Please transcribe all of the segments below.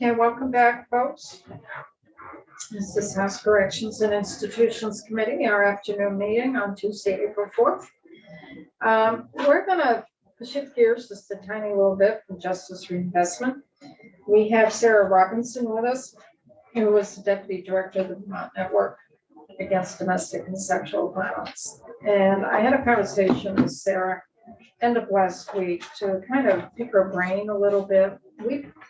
Okay, welcome back, folks. This is House Corrections and Institutions Committee, our afternoon meeting on Tuesday, April 4th. We're going to shift gears just a tiny little bit from justice reinvestment. We have Sarah Robinson with us, who is the Deputy Director of the Vermont Network Against Domestic and Sexual Violence. And I had a conversation with Sarah end of last week to kind of pick her brain a little bit.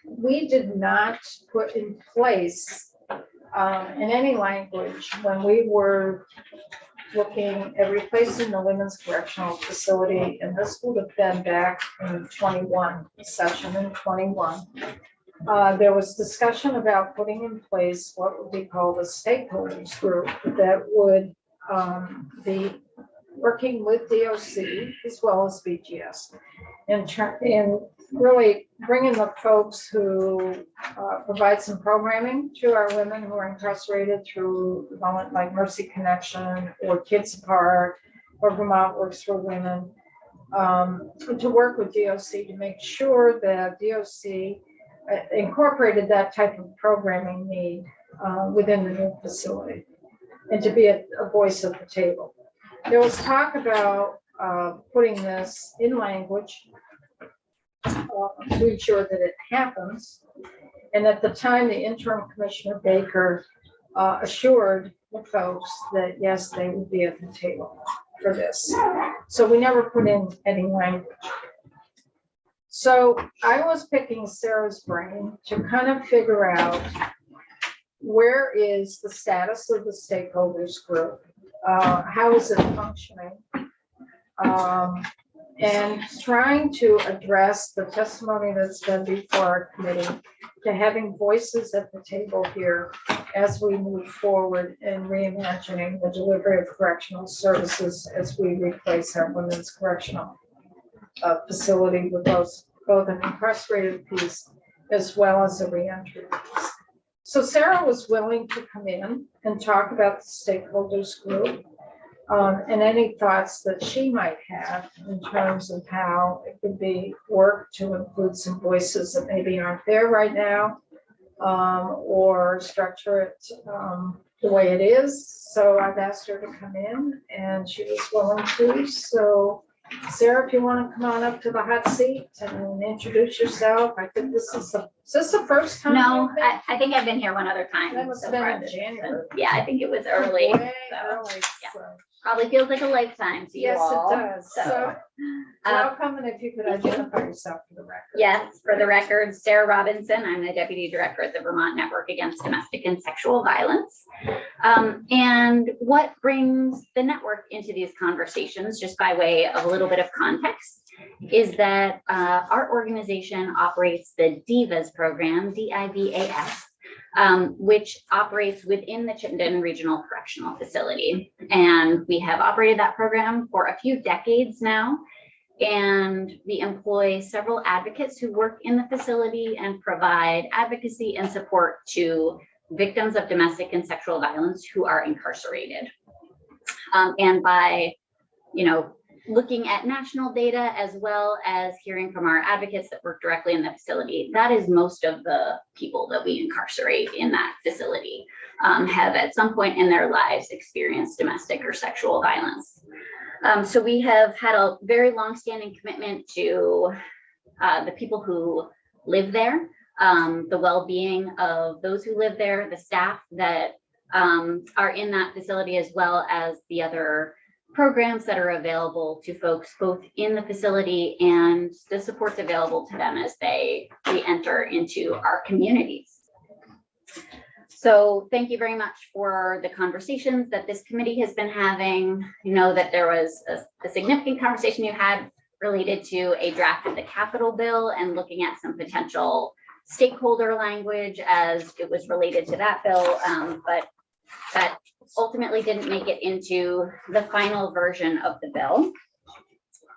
We did not put in place in any language when we were looking at replacing the women's correctional facility, and this would have been back in 21, session in 21. There was discussion about putting in place what would be called a stakeholders group that would be working with DOC as well as BGS and really bringing the folks who provide some programming to our women who are incarcerated through like Mercy Connection or Kids Apart or Vermont Works for Women, to work with DOC to make sure that DOC incorporated that type of programming need within the new facility and to be a voice at the table. There was talk about putting this in language to ensure that it happens. And at the time, the interim Commissioner Baker assured the folks that, yes, they would be at the table for this. So we never put in any language. So I was picking Sarah's brain to kind of figure out where is the status of the stakeholders group. How is it functioning? And trying to address the testimony that's been before our committee to having voices at the table here as we move forward in reimagining the delivery of correctional services as we replace our women's correctional facility with both an incarcerated piece as well as a reentry piece. So Sarah was willing to come in and talk about the stakeholders group and any thoughts that she might have in terms of how it could be worked to include some voices that maybe aren't there right now, or structure it the way it is. So I've asked her to come in and she was willing to. So Sarah, if you want to come on up to the hot seat and introduce yourself. I think this is the first time? No, I think I've been here one other time. That must have been in January. Yeah, I think it was early. Way so, early. yeah. So. Probably feels like a lifetime to you Yes, all. it does. So welcome, and if you could identify yourself for the record. Yes, for the record, Sarah Robinson. I'm the Deputy Director at the Vermont Network Against Domestic and Sexual Violence. And what brings the network into these conversations, just by way of a little bit of context, is that our organization operates the DIVAS program, DIVAS, which operates within the Chittenden Regional Correctional Facility. And we have operated that program for a few decades now. And we employ several advocates who work in the facility and provide advocacy and support to victims of domestic and sexual violence who are incarcerated. And by, looking at national data as well as hearing from our advocates that work directly in the facility, that is most of the people that we incarcerate in that facility have at some point in their lives experienced domestic or sexual violence. So we have had a very long-standing commitment to the people who live there, the well-being of those who live there, the staff that are in that facility, as well as the other programs that are available to folks both in the facility and the supports available to them as they re-enter into our communities. So thank you very much for the conversations that this committee has been having. You know that there was a significant conversation you had related to a draft of the capital bill and looking at some potential stakeholder language as it was related to that bill, but that ultimately didn't make it into the final version of the bill.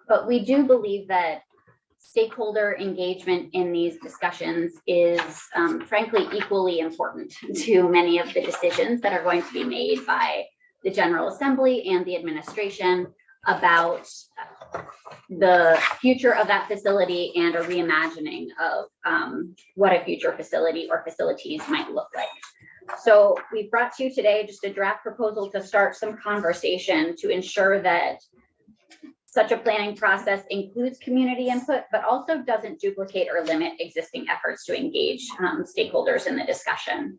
But we do believe that stakeholder engagement in these discussions is frankly equally important to many of the decisions that are going to be made by the General Assembly and the administration about the future of that facility and a reimagining of what a future facility or facilities might look like. So we brought to you today just a draft proposal to start some conversation to ensure that such a planning process includes community input, but also doesn't duplicate or limit existing efforts to engage stakeholders in the discussion.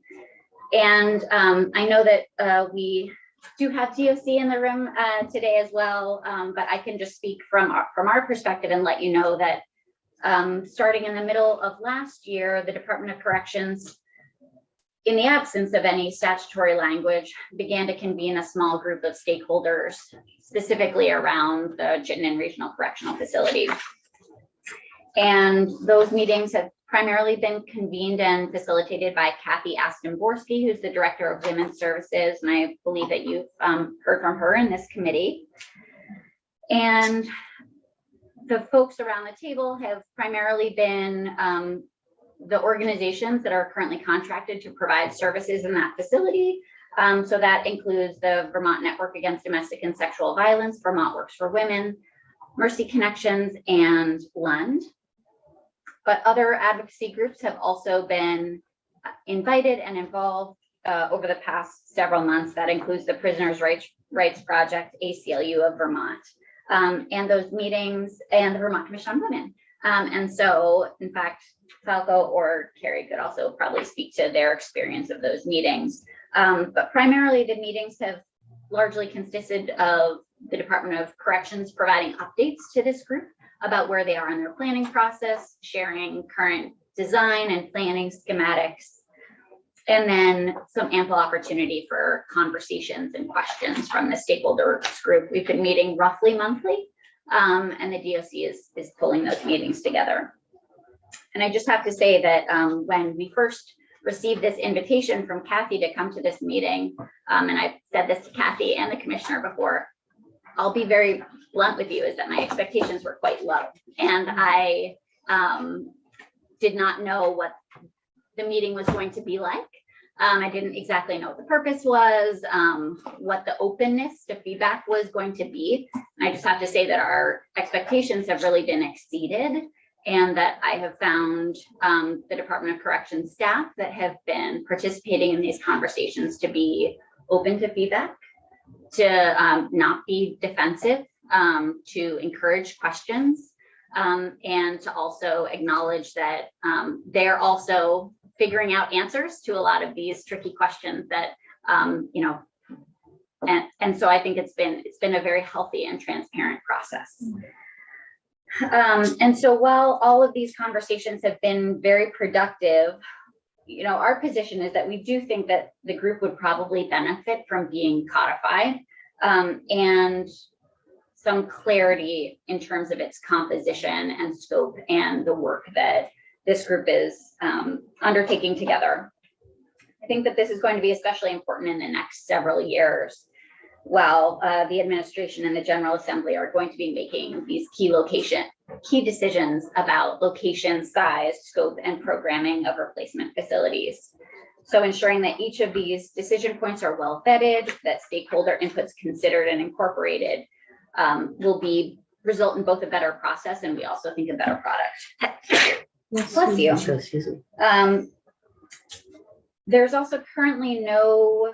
And I know that we do have DOC in the room today as well, but I can just speak from our perspective and let you know that starting in the middle of last year, the Department of Corrections, in the absence of any statutory language, began to convene a small group of stakeholders, specifically around the Chittenden Regional Correctional Facility. And those meetings have primarily been convened and facilitated by Kathy Aston-Borsky, who's the Director of Women's Services, and I believe that you've heard from her in this committee. And the folks around the table have primarily been the organizations that are currently contracted to provide services in that facility. So that includes the Vermont Network Against Domestic and Sexual Violence, Vermont Works for Women, Mercy Connections, and Lund. But other advocacy groups have also been invited and involved over the past several months. That includes the Prisoners' Rights Project, ACLU of Vermont, and those meetings, and the Vermont Commission on Women. And so, in fact, Falco or Carrie could also probably speak to their experience of those meetings. But primarily the meetings have largely consisted of the Department of Corrections providing updates to this group about where they are in their planning process, sharing current design and planning schematics, and then some ample opportunity for conversations and questions from the stakeholders group. We've been meeting roughly monthly, and the DOC is pulling those meetings together. And I just have to say that when we first received this invitation from Kathy to come to this meeting, and I've said this to Kathy and the commissioner before, I'll be very blunt with you, is that my expectations were quite low. And I did not know what the meeting was going to be like. I didn't exactly know what the purpose was, what the openness to feedback was going to be. And I just have to say that our expectations have really been exceeded, and that I have found the Department of Corrections staff that have been participating in these conversations to be open to feedback, to not be defensive, to encourage questions, and to also acknowledge that they're also figuring out answers to a lot of these tricky questions that, and so I think it's been a very healthy and transparent process. And so while all of these conversations have been very productive, our position is that we do think that the group would probably benefit from being codified, and some clarity in terms of its composition and scope and the work that this group is undertaking together. I think that this is going to be especially important in the next several years, while the administration and the General Assembly are going to be making these key decisions about location, size, scope, and programming of replacement facilities. So ensuring that each of these decision points are well vetted, that stakeholder inputs considered and incorporated, will result in both a better process and we also think a better product. Bless you. There's also currently no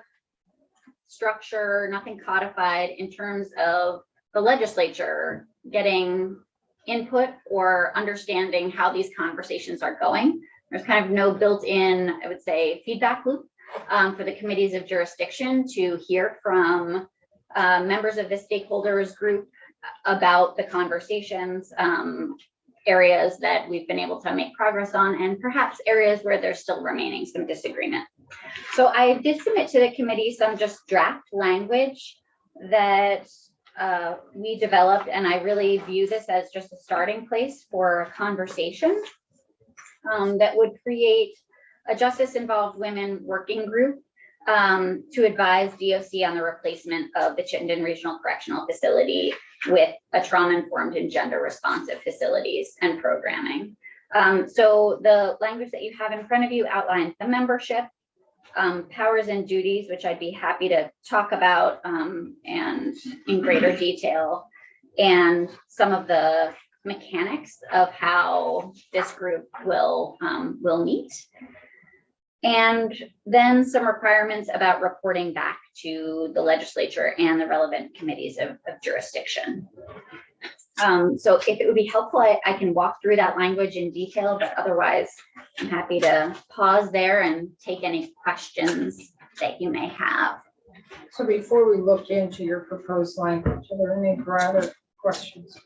structure, nothing codified in terms of the legislature getting input or understanding how these conversations are going. There's kind of no built-in, I would say, feedback loop for the committees of jurisdiction to hear from members of the stakeholders group about the conversations, areas that we've been able to make progress on, and perhaps areas where there's still remaining some disagreement. So I did submit to the committee some just draft language that we developed, and I really view this as just a starting place for a conversation that would create a justice-involved women working group to advise DOC on the replacement of the Chittenden Regional Correctional Facility with a trauma-informed and gender-responsive facilities and programming. So the language that you have in front of you outlines the membership, powers and duties, which I'd be happy to talk about and in greater detail, and some of the mechanics of how this group will meet. And then some requirements about reporting back to the legislature and the relevant committees of jurisdiction. So if it would be helpful, I can walk through that language in detail, but otherwise I'm happy to pause there and take any questions that you may have. So before we look into your proposed language, are there any broader questions?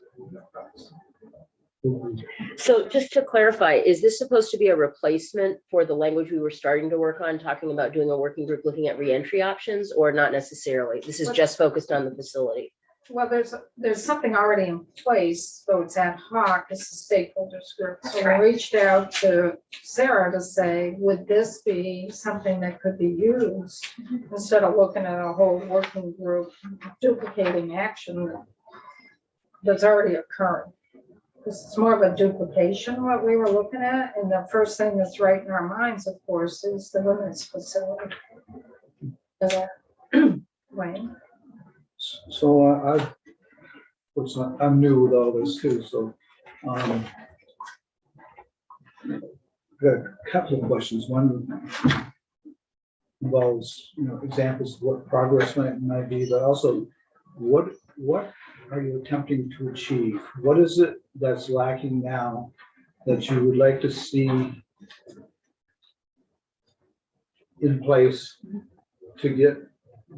So just to clarify, is this supposed to be a replacement for the language we were starting to work on, talking about doing a working group looking at reentry options, or not necessarily? This is just focused on the facility. Well, there's something already in place, though it's ad hoc, it's a stakeholders group. So we reached out to Sarah to say, would this be something that could be used instead of looking at a whole working group duplicating action that's already occurring? This is more of a duplication, what we were looking at. And the first thing that's right in our minds, of course, is the women's facility. Wayne? So I'm new with all this too, so got a couple of questions. One involves, examples of what progress might be, but also what are you attempting to achieve? What is it that's lacking now that you would like to see in place to get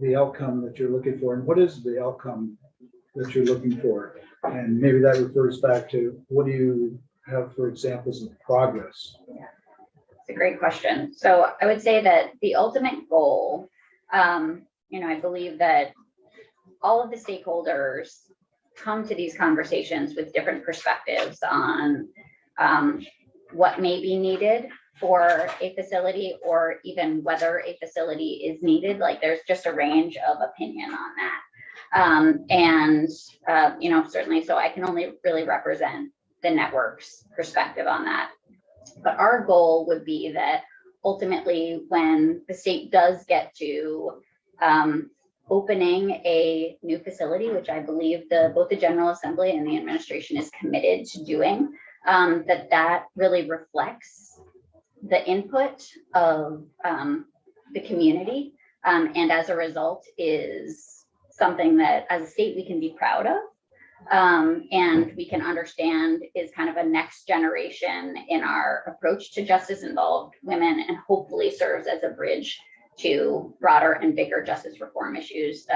the outcome that you're looking for? And what is the outcome that you're looking for? And maybe that refers back to, what do you have for examples of progress? It's a great question. So I would say that the ultimate goal, I believe that all of the stakeholders come to these conversations with different perspectives on what may be needed for a facility, or even whether a facility is needed. Like, there's just a range of opinion on that. Certainly, so I can only really represent the network's perspective on that. But our goal would be that ultimately, when the state does get to opening a new facility, which I believe both the General Assembly and the administration is committed to doing, that really reflects the input of the community, and as a result is something that as a state we can be proud of, and we can understand is kind of a next generation in our approach to justice involved women, and hopefully serves as a bridge to broader and bigger justice reform issues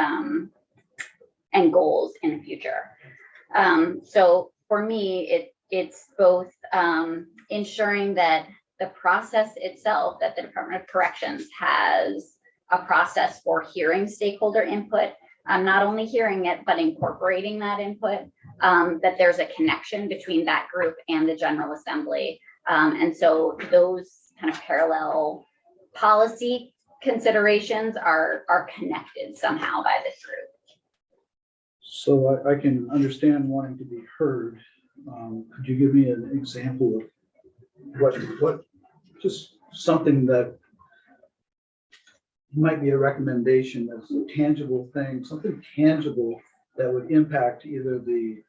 and goals in the future. So for me, it's both ensuring that the process itself, that the Department of Corrections has a process for hearing stakeholder input, not only hearing it, but incorporating that input, that there's a connection between that group and the General Assembly. And so those kind of parallel policy considerations are connected somehow by this group. So I can understand wanting to be heard. Could you give me an example of what just something that might be a recommendation that's a tangible thing, something tangible that would impact either the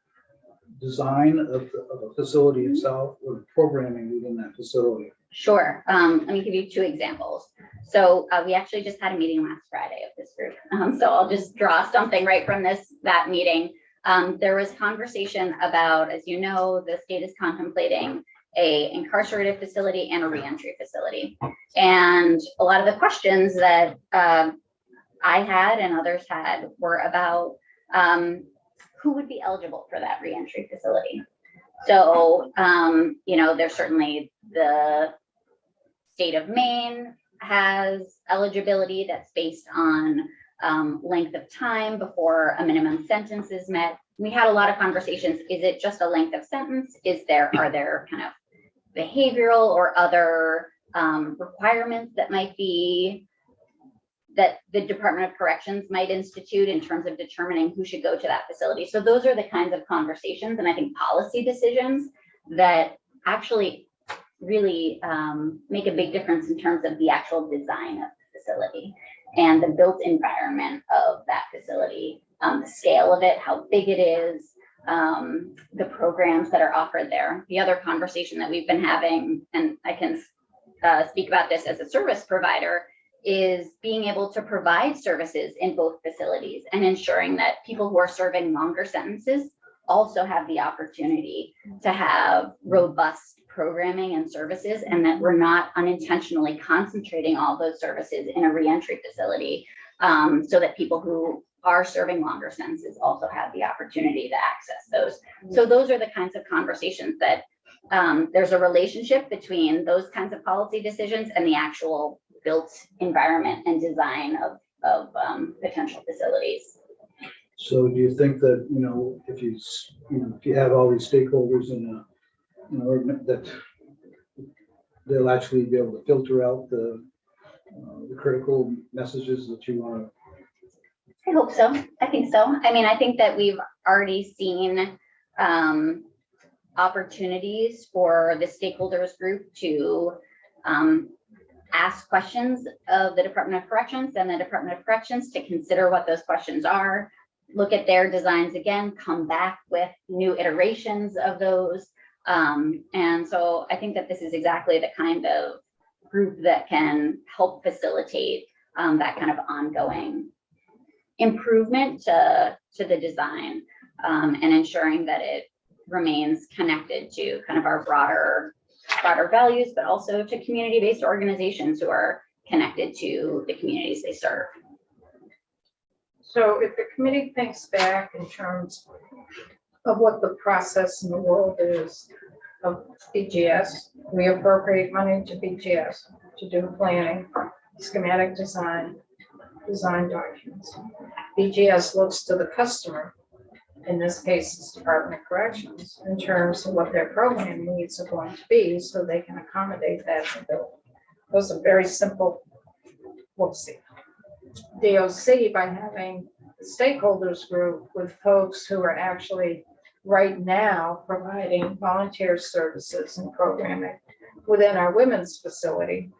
design of a facility itself or the programming within that facility? Sure. Let me give you two examples. So we actually just had a meeting last Friday of this group. So I'll just draw something right from that meeting. There was conversation about, as you know, the state is contemplating a incarcerated facility and a reentry facility. And a lot of the questions that I had and others had were about who would be eligible for that reentry facility. So, there's certainly the state of Maine has eligibility that's based on length of time before a minimum sentence is met. We had a lot of conversations. Is it just a length of sentence? Are there kind of behavioral or other requirements that the Department of Corrections might institute in terms of determining who should go to that facility? So those are the kinds of conversations, and I think policy decisions that actually really make a big difference in terms of the actual design of the facility and the built environment of that facility, the scale of it, how big it is, the programs that are offered there. The other conversation that we've been having, and I can speak about this as a service provider, is being able to provide services in both facilities and ensuring that people who are serving longer sentences also have the opportunity to have robust programming and services, and that we're not unintentionally concentrating all those services in a reentry facility, so that people who are serving longer sentences also have the opportunity to access those. So those are the kinds of conversations that there's a relationship between those kinds of policy decisions and the actual built environment and design of potential facilities. So do you think that, if you have all these stakeholders in that they'll actually be able to filter out the critical messages that you want to? I hope so. I think so. I mean, I think that we've already seen opportunities for the stakeholders group to ask questions of the Department of Corrections, and the Department of Corrections to consider what those questions are, look at their designs again, come back with new iterations of those. And so I think that this is exactly the kind of group that can help facilitate that kind of ongoing improvement to the design, and ensuring that it remains connected to kind of our broader values, but also to community-based organizations who are connected to the communities they serve. So if the committee thinks back in terms of what the process in the world is of BGS, we appropriate money to BGS to do planning, schematic design documents. BGS looks to the customer, in this case, it's Department of Corrections, in terms of what their program needs are going to be, so they can accommodate that. Those are very simple. Whoopsie. DOC, by having the stakeholders group with folks who are actually right now providing volunteer services and programming within our women's facility,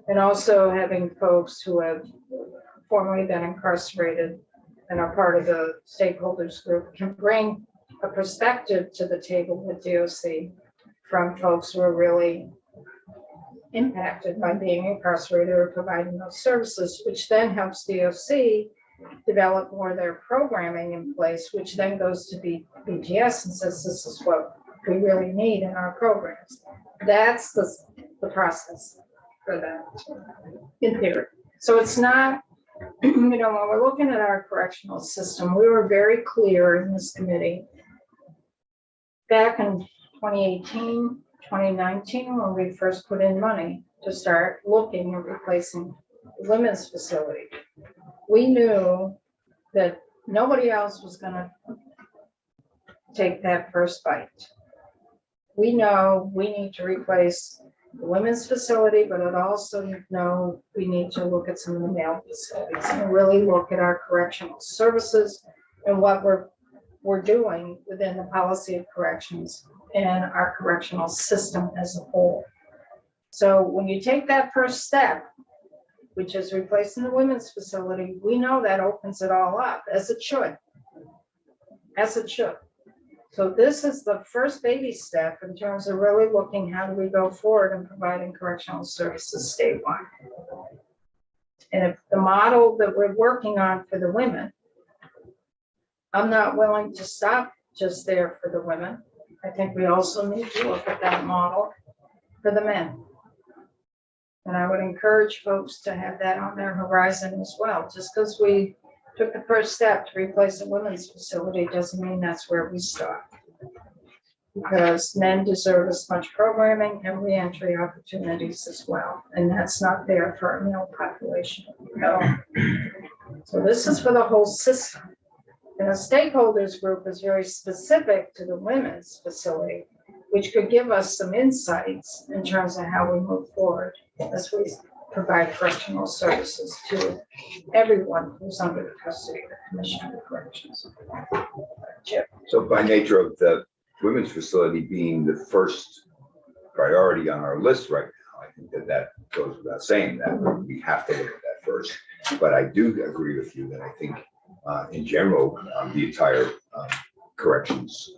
and also having folks who have formerly been incarcerated and are part of the stakeholders group, can bring a perspective to the table with DOC from folks who are really impacted by being incarcerated or providing those services, which then helps DOC develop more of their programming in place, which then goes to BGS and says, this is what we really need in our programs. That's the process for that in theory. So it's not, when we're looking at our correctional system, we were very clear in this committee back in 2018, 2019, when we first put in money to start looking at replacing the women's facility. We knew that nobody else was going to take that first bite. We know we need to replace the women's facility, but it also know we need to look at some of the male facilities and really look at our correctional services and what we're doing within the policy of corrections and our correctional system as a whole. So when you take that first step, which is replacing the women's facility, we know that opens it all up, as it should. As it should. So this is the first baby step in terms of really looking how do we go forward and providing correctional services statewide. And if the model that we're working on for the women, I'm not willing to stop just there for the women. I think we also need to look at that model for the men. And I would encourage folks to have that on their horizon as well. Just because we took the first step to replace a women's facility doesn't mean that's where we start. Because men deserve as much programming and reentry opportunities as well. And that's not there for our male population at all. So this is for the whole system. And the stakeholders group is very specific to the women's facility, which could give us some insights in terms of how we move forward as we provide correctional services to everyone who's under the custody of the Commission of Corrections. Chip. So by nature of the women's facility being the first priority on our list right now, I think that goes without saying that we have to look at that first. But I do agree with you that I think in general, the entire corrections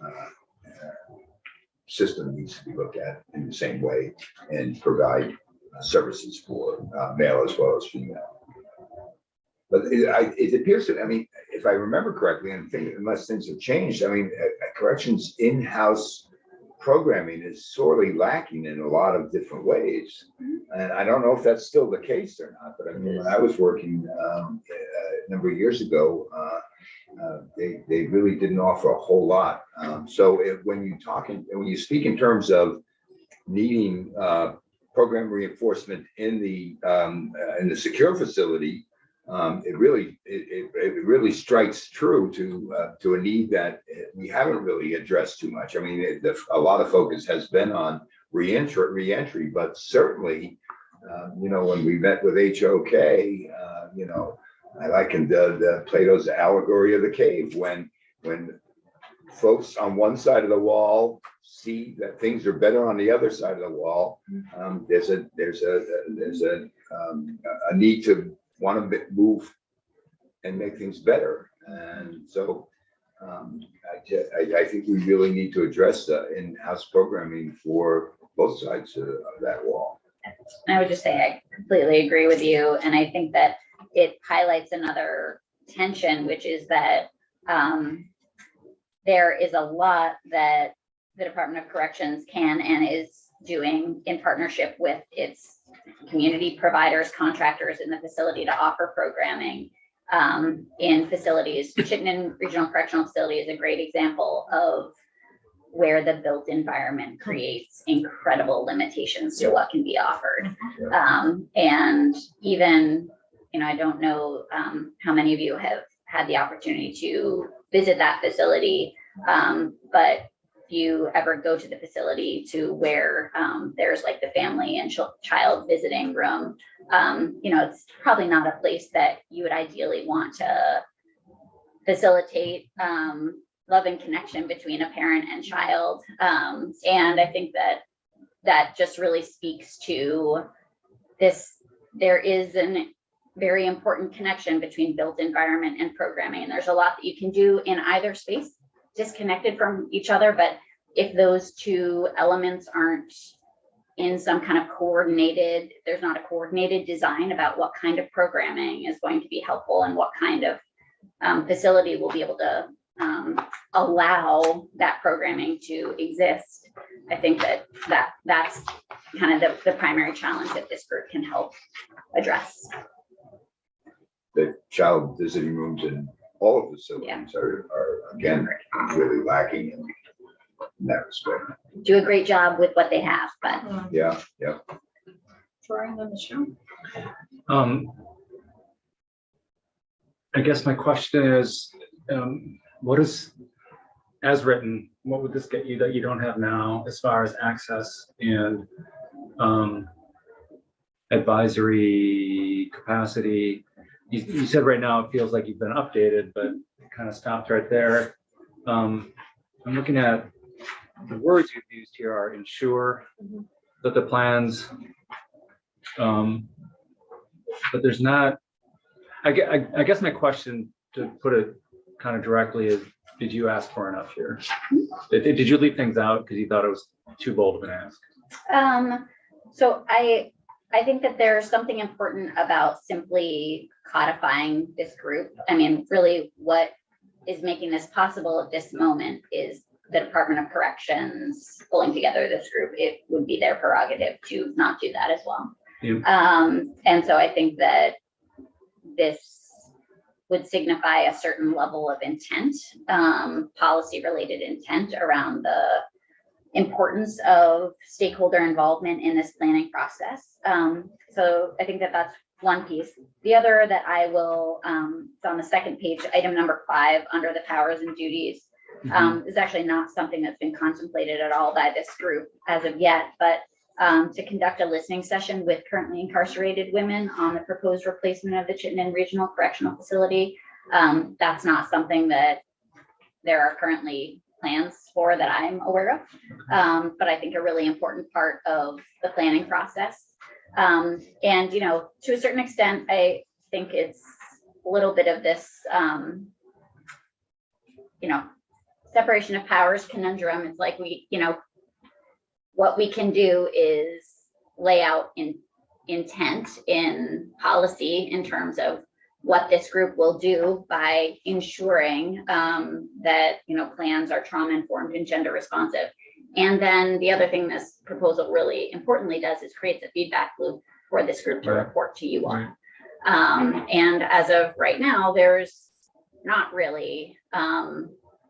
system needs to be looked at in the same way and provide services for male as well as female. But it appears that, I mean, if I remember correctly, and unless things have changed, I mean, corrections in-house programming is sorely lacking in a lot of different ways. And I don't know if that's still the case or not, but I mean, when I was working a number of years ago, they really didn't offer a whole lot. When you speak in terms of needing program reinforcement in the secure facility, it really strikes true to a need that we haven't really addressed too much. I mean, a lot of focus has been on reentry, but certainly, when we met with HOK, I likened the Plato's allegory of the cave when folks on one side of the wall see that things are better on the other side of the wall. There's a need to want to move and make things better. And so I think we really need to address the in-house programming for both sides of that wall. I would just say I completely agree with you. And I think that it highlights another tension, which is that there is a lot that the Department of Corrections can and is doing in partnership with its community providers, contractors in the facility to offer programming in facilities. Chittenden Regional Correctional Facility is a great example of where the built environment creates incredible limitations to what can be offered. And even, I don't know how many of you have had the opportunity to visit that facility, but if you ever go to the facility to where there's like the family and child visiting room, it's probably not a place that you would ideally want to facilitate love and connection between a parent and child. And I think that just really speaks to this. There is a very important connection between built environment and programming. And there's a lot that you can do in either space, disconnected from each other. But if those two elements aren't in some kind of there's not a coordinated design about what kind of programming is going to be helpful and what kind of facility will be able to allow that programming to exist, I think that's kind of the primary challenge that this group can help address. The child visiting rooms in all of the facilities are again really lacking in that respect. Do a great job with what they have, but Yeah. Trying them to show. I guess my question is, what is, as written, what would this get you that you don't have now as far as access and advisory capacity? You said right now it feels like you've been updated, but it kind of stopped right there. I'm looking at the words you've used here are ensure that the plans, but there's not, I guess my question, to put it kind of directly, is did you ask for enough here? Did you leave things out because you thought it was too bold of an ask? So I think that there's something important about simply codifying this group. I mean, really what is making this possible at this moment is the Department of Corrections pulling together this group. It would be their prerogative to not do that as well. And so I think that this would signify a certain level of intent, policy related intent around the importance of stakeholder involvement in this planning process. So I think that that's one piece. The other that I will, it's on the second page, item number 5 under the powers and duties, is actually not something that's been contemplated at all by this group as of yet, but to conduct a listening session with currently incarcerated women on the proposed replacement of the Chittenden Regional Correctional Facility. That's not something that there are currently plans for that I'm aware of, but I think a really important part of the planning process. And, to a certain extent, I think it's a little bit of this, separation of powers conundrum. It's like what we can do is lay out intent in policy in terms of what this group will do by ensuring that plans are trauma informed and gender responsive. And then the other thing this proposal really importantly does is creates a feedback loop for this group to report to you on. And as of right now, there's not really,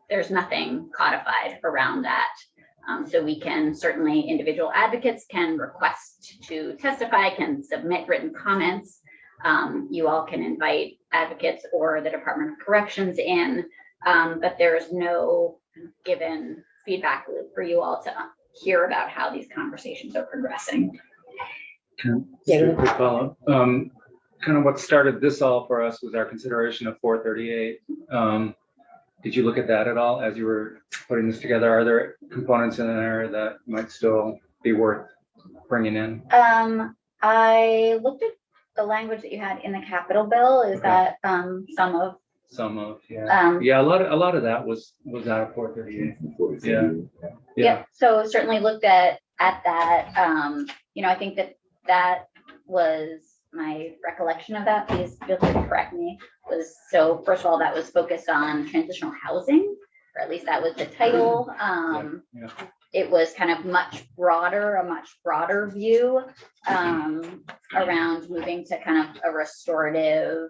there's nothing codified around that. So we can certainly, individual advocates can request to testify, can submit written comments. You all can invite advocates or the Department of Corrections in, but there's no given feedback loop for you all to hear about how these conversations are progressing. Yeah. Quick follow-up. Kind of what started this all for us was our consideration of 438. Did you look at that at all as you were putting this together? Are there components in there that might still be worth bringing in? I looked at the language that you had in the capital bill. Is that some of, yeah. Yeah, a lot of that was out of 438. Yeah. So certainly looked at that. I think that was my recollection of that. Please feel free to correct me. Was so first of all, that was focused on transitional housing, or at least that was the title. It was kind of a much broader view around moving to kind of a restorative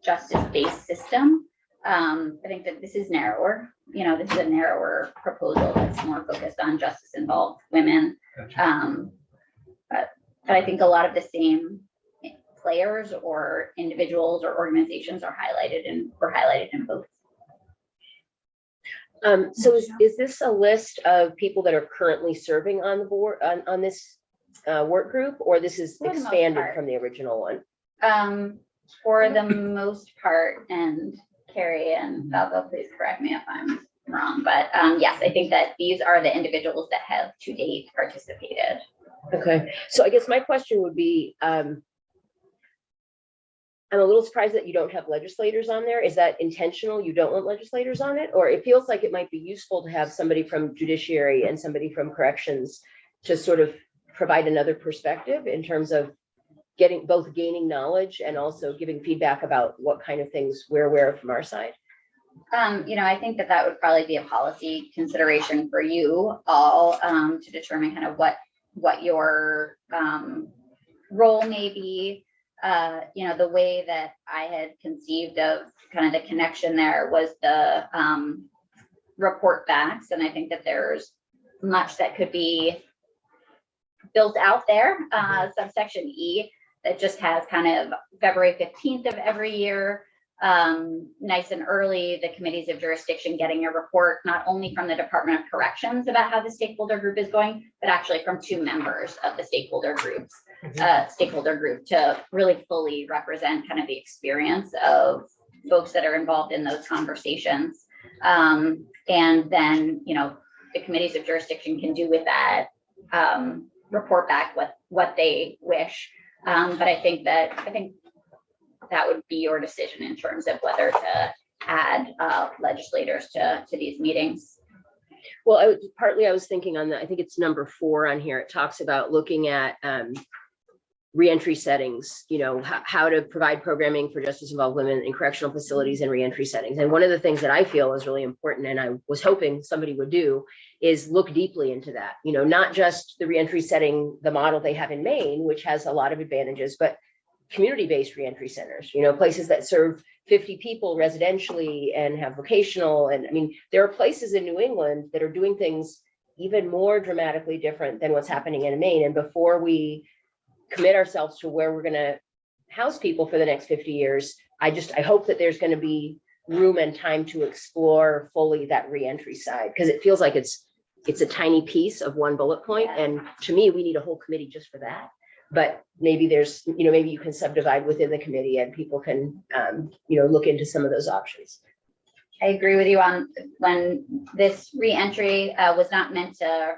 justice-based system. I think that this is narrower. This is a narrower proposal that's more focused on justice-involved women. Gotcha. But I think a lot of the same players or individuals or organizations are highlighted in both. So is this a list of people that are currently serving on the board on this work group, or this is For the most expanded part. from the original one? For the most part, and Carrie and Falco, please correct me if I'm wrong, but yes, I think that these are the individuals that have to date participated. Okay, so I guess my question would be, I'm a little surprised that you don't have legislators on there. Is that intentional? You don't want legislators on it? Or it feels like it might be useful to have somebody from judiciary and somebody from corrections to sort of provide another perspective in terms of gaining knowledge and also giving feedback about what kind of things we're aware of from our side. I think that would probably be a policy consideration for you all to determine kind of what your role may be. The way that I had conceived of kind of the connection there was the report backs. And I think that there's much that could be built out there. Subsection E that just has kind of February 15th of every year, nice and early, the committees of jurisdiction getting a report, not only from the Department of Corrections about how the stakeholder group is going, but actually from 2 members of the stakeholder group to really fully represent kind of the experience of folks that are involved in those conversations. And then, the committees of jurisdiction can do with that, report back what they wish. But I think that would be your decision in terms of whether to add legislators to these meetings. Well, I was thinking on that. I think it's number 4 on here. It talks about looking at reentry settings, how to provide programming for justice involved women in correctional facilities and reentry settings. And one of the things that I feel is really important, and I was hoping somebody would do, is look deeply into that. Not just the reentry setting, the model they have in Maine, which has a lot of advantages, but community-based reentry centers, places that serve 50 people residentially and have vocational. And I mean, there are places in New England that are doing things even more dramatically different than what's happening in Maine. And before we commit ourselves to where we're going to house people for the next 50 years, I hope that there's going to be room and time to explore fully that reentry side, because it feels like it's a tiny piece of one bullet point. And to me, we need a whole committee just for that. But maybe maybe you can subdivide within the committee and people can, look into some of those options. I agree with you on when this reentry was not meant to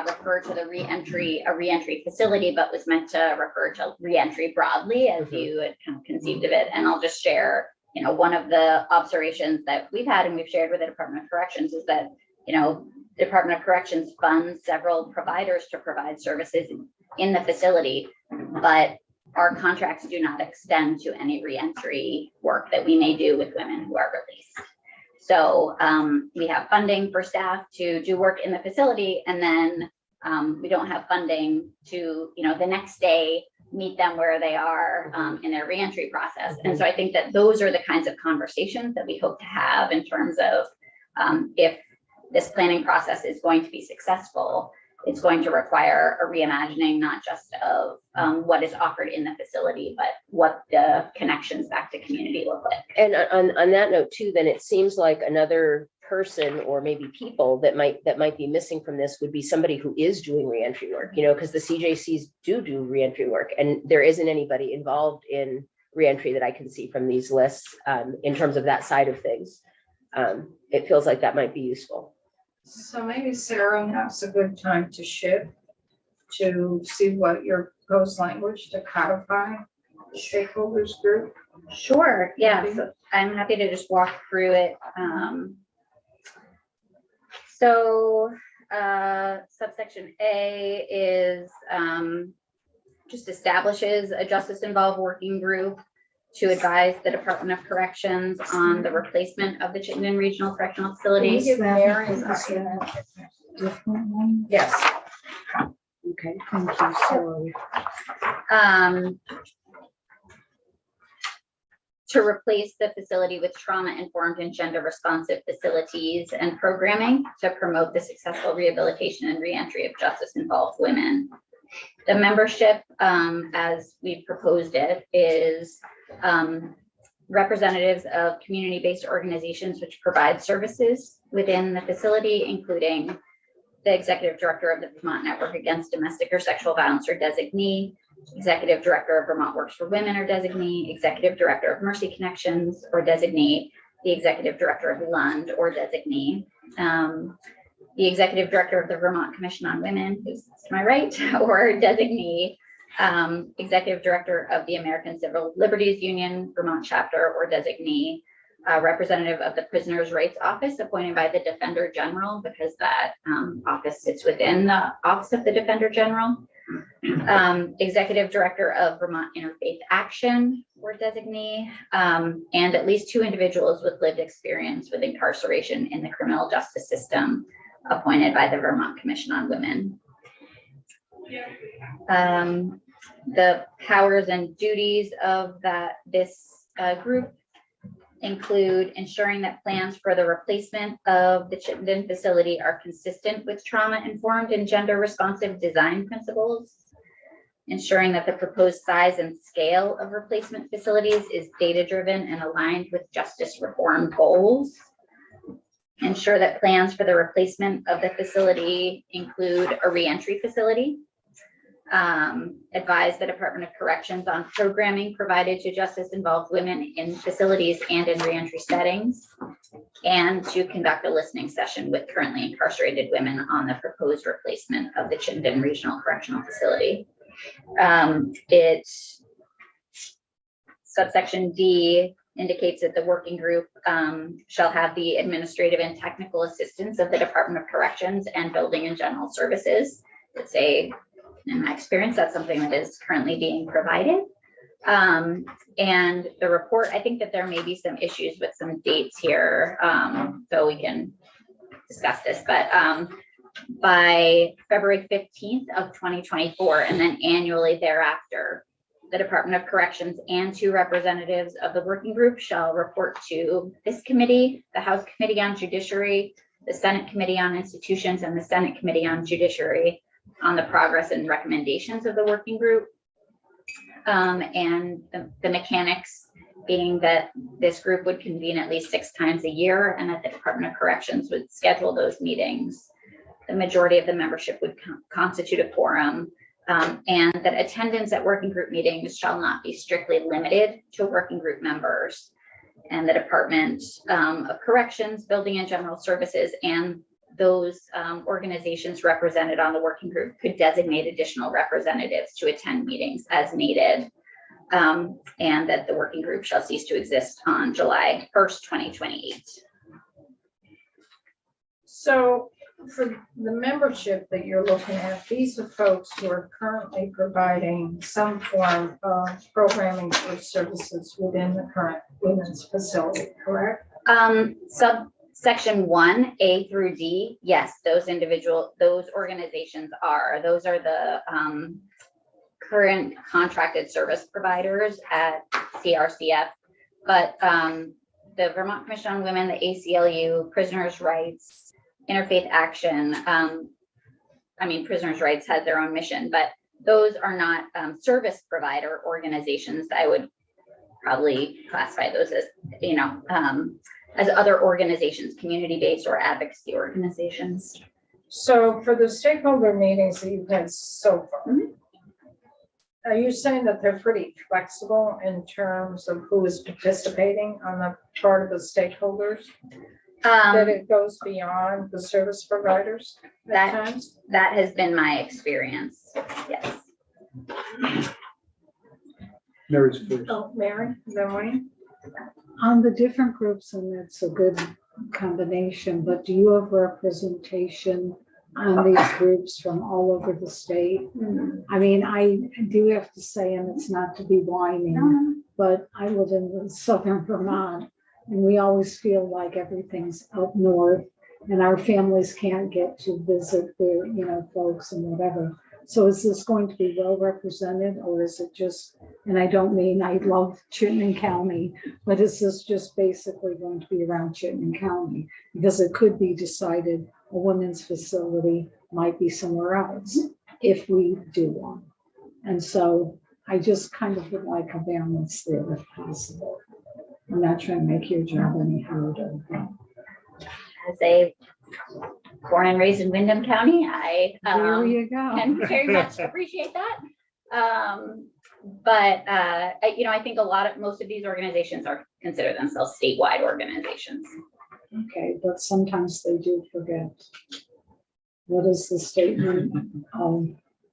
refer to a reentry facility, but was meant to refer to reentry broadly, as you had kind of conceived of it. And I'll just share one of the observations that we've had and we've shared with the Department of Corrections is that, the Department of Corrections funds several providers to provide services in the facility, but our contracts do not extend to any reentry work that we may do with women who are released. So we have funding for staff to do work in the facility, and then we don't have funding to, the next day meet them where they are in their reentry process. And so I think that those are the kinds of conversations that we hope to have in terms of if this planning process is going to be successful, it's going to require a reimagining, not just of what is offered in the facility, but what the connections back to community look like. And on that note too, then it seems like another person or maybe people that might be missing from this would be somebody who is doing reentry work, because the CJCs do reentry work, and there isn't anybody involved in reentry that I can see from these lists in terms of that side of things. It feels like that might be useful. So maybe Sarah, now's a good time to shift to see what your proposed language to codify the stakeholders group. Sure, yeah, so I'm happy to just walk through it. Subsection A is just establishes a justice-involved working group to advise the Department of Corrections on the replacement of the Chittenden Regional Correctional Facility. Yes. Okay, thank you. So To replace the facility with trauma-informed and gender-responsive facilities and programming to promote the successful rehabilitation and reentry of justice-involved women. The membership, as we proposed it, is representatives of community-based organizations which provide services within the facility, including the executive director of the Vermont Network Against Domestic or Sexual Violence or designee, executive director of Vermont Works for Women or designee, executive director of Mercy Connections or designee, the executive director of Lund or designee, the executive director of the Vermont Commission on Women, who's to my right, or designee, executive director of the American Civil Liberties Union, Vermont chapter or designee, representative of the Prisoners' Rights Office appointed by the Defender General, because that office sits within the Office of the Defender General, executive director of Vermont Interfaith Action or designee, and at least 2 individuals with lived experience with incarceration in the criminal justice system appointed by the Vermont Commission on Women. The powers and duties of this group include ensuring that plans for the replacement of the Chittenden facility are consistent with trauma-informed and gender-responsive design principles, ensuring that the proposed size and scale of replacement facilities is data-driven and aligned with justice reform goals, ensure that plans for the replacement of the facility include a reentry facility, advise the Department of Corrections on programming provided to justice-involved women in facilities and in reentry settings, and to conduct a listening session with currently incarcerated women on the proposed replacement of the Chittenden Regional Correctional Facility. Subsection D indicates that the working group shall have the administrative and technical assistance of the Department of Corrections and Building and General Services. In my experience, that's something that is currently being provided. And the report, I think that there may be some issues with some dates here, so we can discuss this, but by February 15th of 2024, and then annually thereafter, the Department of Corrections and 2 representatives of the working group shall report to this committee, the House Committee on Judiciary, the Senate Committee on Institutions, and the Senate Committee on Judiciary on the progress and recommendations of the working group. And the mechanics being that this group would convene at least 6 times a year, and that the Department of Corrections would schedule those meetings. The majority of the membership would constitute a quorum, and that attendance at working group meetings shall not be strictly limited to working group members. And the Department of Corrections, Building and General Services, and those organizations represented on the working group could designate additional representatives to attend meetings as needed. And that the working group shall cease to exist on July 1st, 2028. So for the membership that you're looking at, these are folks who are currently providing some form of programming or services within the current women's facility, correct? Subsection 1, A through D, yes, those organizations those are the current contracted service providers at CRCF. But the Vermont Commission on Women, the ACLU, Prisoners' Rights, Interfaith Action, Prisoners' Rights has their own mission, but those are not service provider organizations. I would probably classify those as other organizations, community-based or advocacy organizations. So for the stakeholder meetings that you've had so far, are you saying that they're pretty flexible in terms of who is participating on the part of the stakeholders? That it goes beyond the service providers at times? That has been my experience, yes. Mary's first. Oh, Mary, then Wayne? On the different groups, and it's a good combination, but do you have representation on these groups from all over the state? I mean, I do have to say, and it's not to be whining, but I live in southern Vermont, and we always feel like everything's up north, and our families can't get to visit their, folks and whatever. So is this going to be well represented, or is it just, and I don't mean I love Chittenden County, but is this just basically going to be around Chittenden County? Because it could be decided a women's facility might be somewhere else if we do one. And so I just kind of would like a balance there if possible. I'm not trying to make your job any harder. As a born and raised in Windham County, I There you go. can very much appreciate that. But I think most of these organizations consider themselves statewide organizations. Okay, but sometimes they do forget. What is the statement?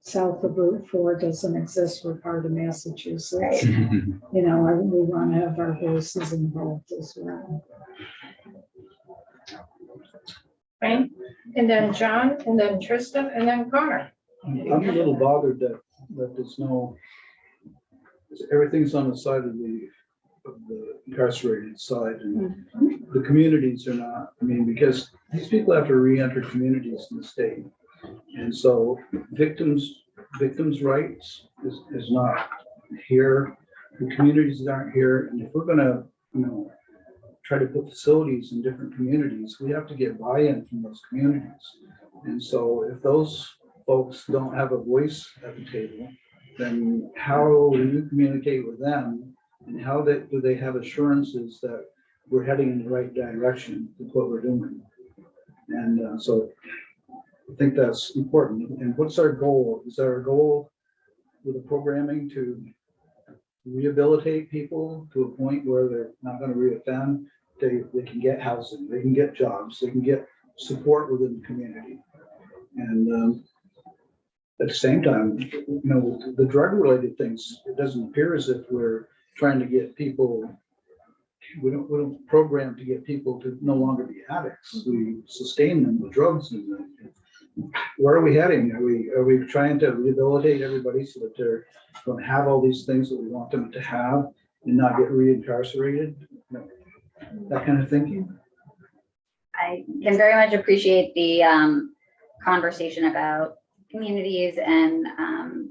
South of Route 4 doesn't exist. We're part of Massachusetts. We want to have our voices involved as well. Right? And then John, and then Tristan, and then Connor. I'm a little bothered that there's everything's on the side of the incarcerated side, and the communities are not. Because these people have to re-enter communities in the state, and so victims' rights is not here. The communities aren't here, and if we're going to, try to put facilities in different communities, we have to get buy-in from those communities. And so if those folks don't have a voice at the table, then how do you communicate with them, and how do they have assurances that we're heading in the right direction with what we're doing? And so I think that's important. And what's our goal? Is our goal with the programming to rehabilitate people to a point where they're not going to reoffend? They can get housing, they can get jobs, they can get support within the community. And at the same time, the drug-related things, it doesn't appear as if we're trying to get people, we don't program to get people to no longer be addicts. We sustain them with drugs. And where are we heading? Are we trying to rehabilitate everybody so that they're going to have all these things that we want them to have and not get reincarcerated? That kind of thinking. I can very much appreciate the conversation about communities and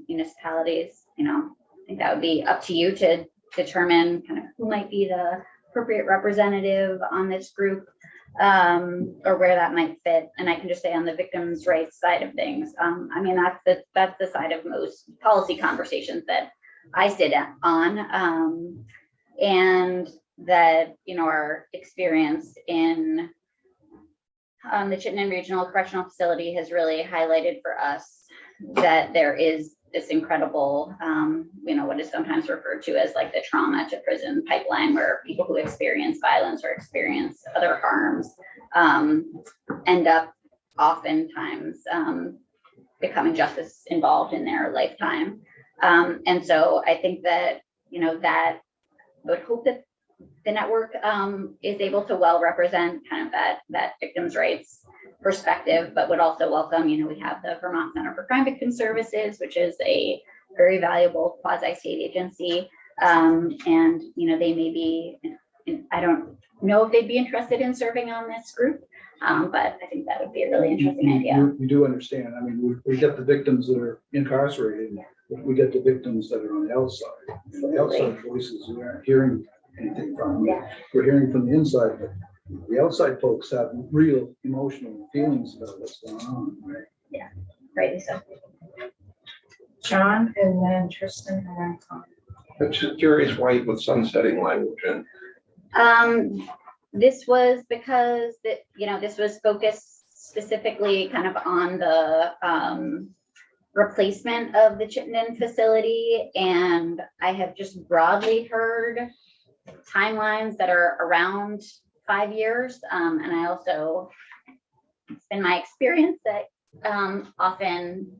municipalities. I think that would be up to you to determine kind of who might be the appropriate representative on this group, or where that might fit. And I can just say on the victims' rights side of things, that's the side of most policy conversations that I sit on, and that our experience in the Chittenden Regional Correctional Facility has really highlighted for us that there is this incredible, what is sometimes referred to as like the trauma to prison pipeline, where people who experience violence or experience other harms end up oftentimes becoming justice involved in their lifetime. And so I think that that I would hope that the network is able to well represent kind of that victims' rights perspective, but would also welcome, we have the Vermont Center for Crime Victim Services, which is a very valuable quasi-state agency. And, they may be, I don't know if they'd be interested in serving on this group, but I think that would be a really interesting idea. You do understand, I mean, we get the victims that are incarcerated, but we get the victims that are on the outside. The outside voices, we aren't hearing anything from them. We're hearing from the inside, but the outside folks have real emotional feelings about what's going on, right? Yeah, rightly so. John, and then Tristan, and then Tom. I'm just curious why you put sunsetting language in. This was because this was focused specifically kind of on the replacement of the Chittenden facility. And I have just broadly heard timelines that are around 5 years. And I also, it's been my experience that often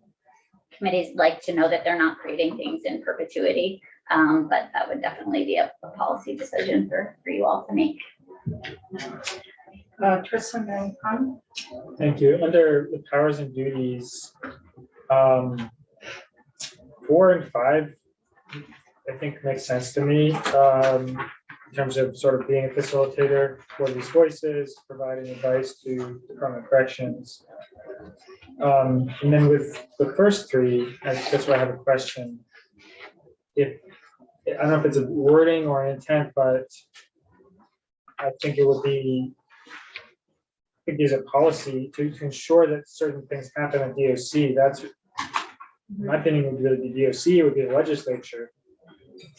committees like to know that they're not creating things in perpetuity. But that would definitely be a policy decision for you all to make. Tristan, and Tom. Thank you. Under the powers and duties, 4 and 5, I think makes sense to me in terms of sort of being a facilitator for these voices, providing advice to Department of Corrections. And then with the first 3, that's where I have a question. I don't know if it's a wording or an intent, but I think it would be, I think there's a policy to ensure that certain things happen at DOC. That's, in my opinion, would be the DOC, it would be the legislature.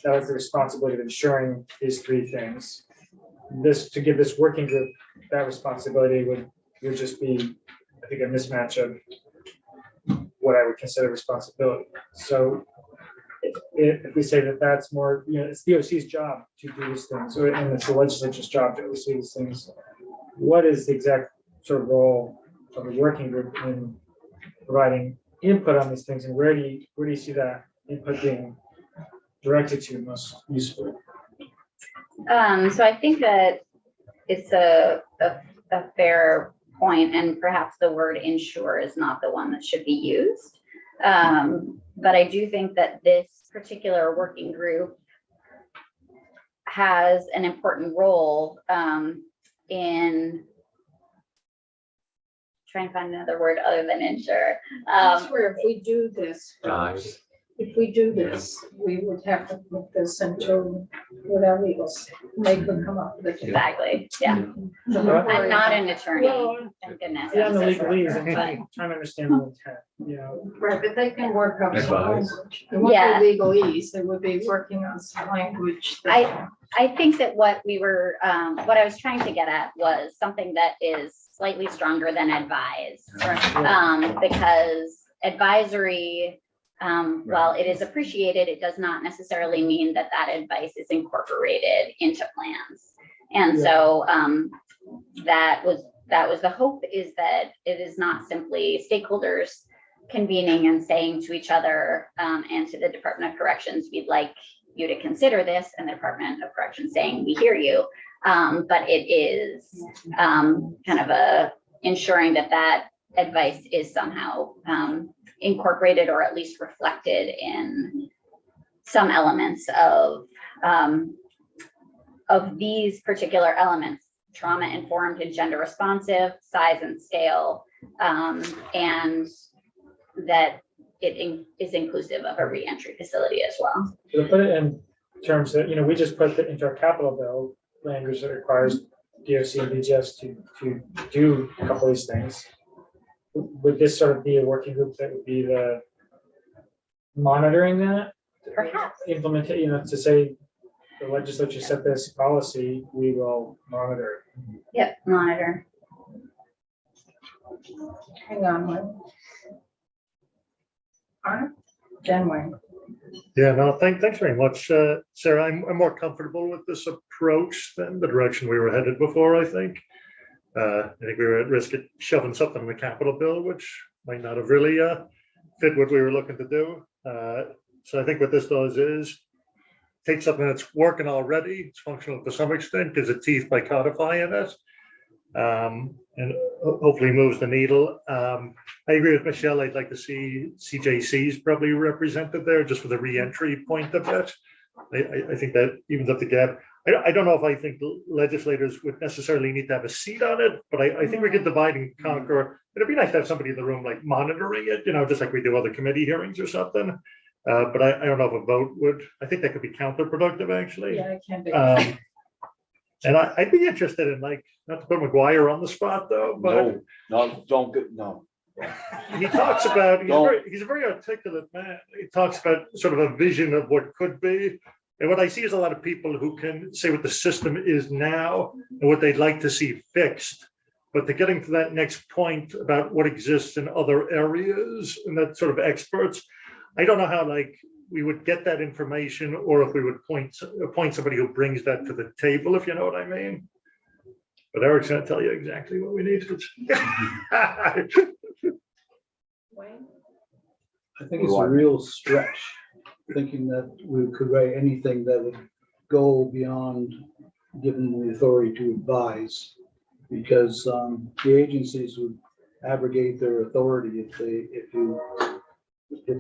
That was the responsibility of ensuring these 3 things. To give this working group that responsibility would just be, I think, a mismatch of what I would consider responsibility. So if we say that that's more, it's DOC's job to do these things, and it's the legislature's job to oversee these things, what is the exact sort of role of the working group in providing input on these things, and where do you see that input being directed to most usefully? So I think that it's a fair point, and perhaps the word ensure is not the one that should be used. But I do think that this particular working group has an important role in trying to find another word other than ensure. That's where if we do this, Guys. if we do this, we would have to put this into what our legals, they could come up with it. Exactly, yeah. So I'm not an attorney, Well, thank goodness. yeah, I'm the I'm so legalese, sorry, I'm trying to understand the intent, Right, but they can work up some Advise. language. It wouldn't Yeah. be legalese, they would be working on some language. I think that what I was trying to get at was something that is slightly stronger than advise. Because advisory, while it is appreciated, it does not necessarily mean that advice is incorporated into plans. And so that was the hope, is that it is not simply stakeholders convening and saying to each other and to the Department of Corrections, we'd like you to consider this, and the Department of Corrections saying, we hear you. But it is kind of ensuring that advice is somehow incorporated or at least reflected in some elements of these particular elements: trauma informed and gender responsive, size and scale, and that it is inclusive of a reentry facility as well. To put it in terms that, we just put into our capital bill language that requires DOC and DGS to do a couple of these things. Would this sort of be a working group that would be the monitoring that? Perhaps. Implement, to say the legislature set this policy, we will monitor it. Yep, monitor. Hang on one. Jen Wayne. Yeah, no, thanks very much, Sarah. I'm more comfortable with this approach than the direction we were headed before, I think. I think we were at risk of shoving something in the capital bill, which might not have really fit what we were looking to do. So I think what this does is take something that's working already, it's functional to some extent, gives it teeth by codifying it. And hopefully moves the needle. I agree with Michelle. I'd like to see CJCs probably represented there just for the re-entry point of it. I think that evens up the gap. I don't know if I think legislators would necessarily need to have a seat on it, but I think we could divide and conquer. It'd be nice to have somebody in the room like monitoring it, just like we do other committee hearings or something. But I don't know if a vote would. I think that could be counterproductive, actually. Yeah, it can be. And I'd be interested in, like, not to put McGuire on the spot though, but No, don't get, no. he talks about, he's a very articulate man. He talks about sort of a vision of what could be. And what I see is a lot of people who can say what the system is now and what they'd like to see fixed. But to getting to that next point about what exists in other areas and that sort of experts, I don't know how we would get that information or if we would appoint somebody who brings that to the table, if you know what I mean. But Eric's going to tell you exactly what we need. Wayne? I think it's a real stretch, thinking that we could write anything that would go beyond giving the authority to advise, because the agencies would abrogate their authority if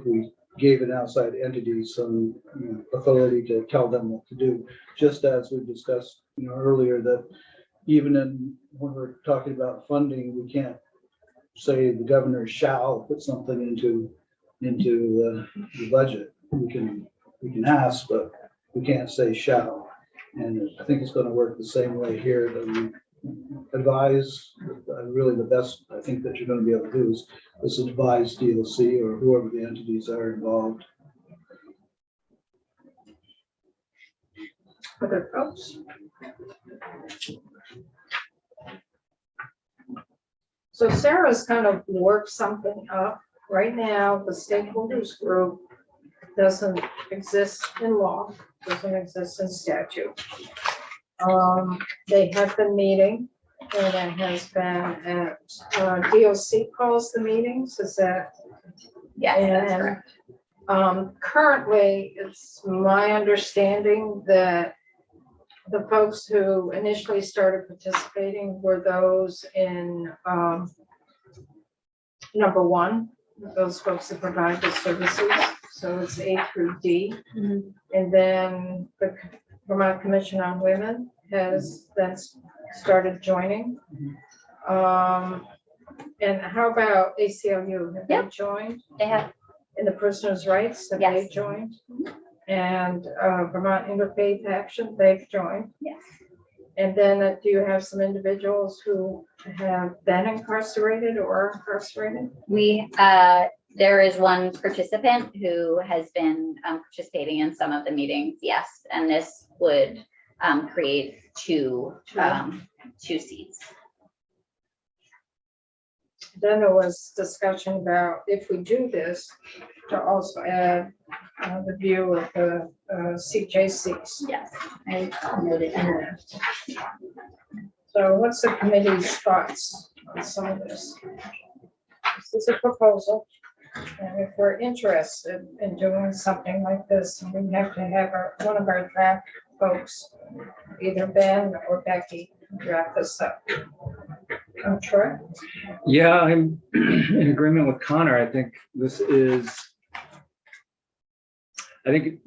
we gave an outside entity some authority to tell them what to do. Just as we discussed earlier, that even when we're talking about funding, we can't say the governor shall put something into the budget. We can ask, but we can't say shall. And I think it's going to work the same way here, that we advise. Really the best I think that you're going to be able to do is advise DLC or whoever the entities are involved. Other folks? So Sarah's kind of worked something up. Right now, the stakeholders group doesn't exist in law, doesn't exist in statute. They have been meeting, and it has been at DOC calls the meetings. Is that? Yes, that's correct. Currently, it's my understanding that the folks who initially started participating were those in number one, those folks that provide the services. So it's A through D. Mhm. And then the Vermont Commission on Women has then started joining. And how about ACLU? Have they Yep. joined? They have. And the prisoners' rights, have they Yes. joined? And Vermont Interfaith Action, they've joined. Yes. And then do you have some individuals who have been incarcerated or are incarcerated? There is one participant who has been participating in some of the meetings, yes, and this would create two seats. Then there was discussion about if we do this, to also add the view of the CJCs. Yes, I noted that. So what's the committee's thoughts on some of this? This is a proposal, and if we're interested in doing something like this, we have to have one of our draft folks, either Ben or Becky, draft this up. I'm sure. Yeah, I'm in agreement with Connor. I think this is, I think it's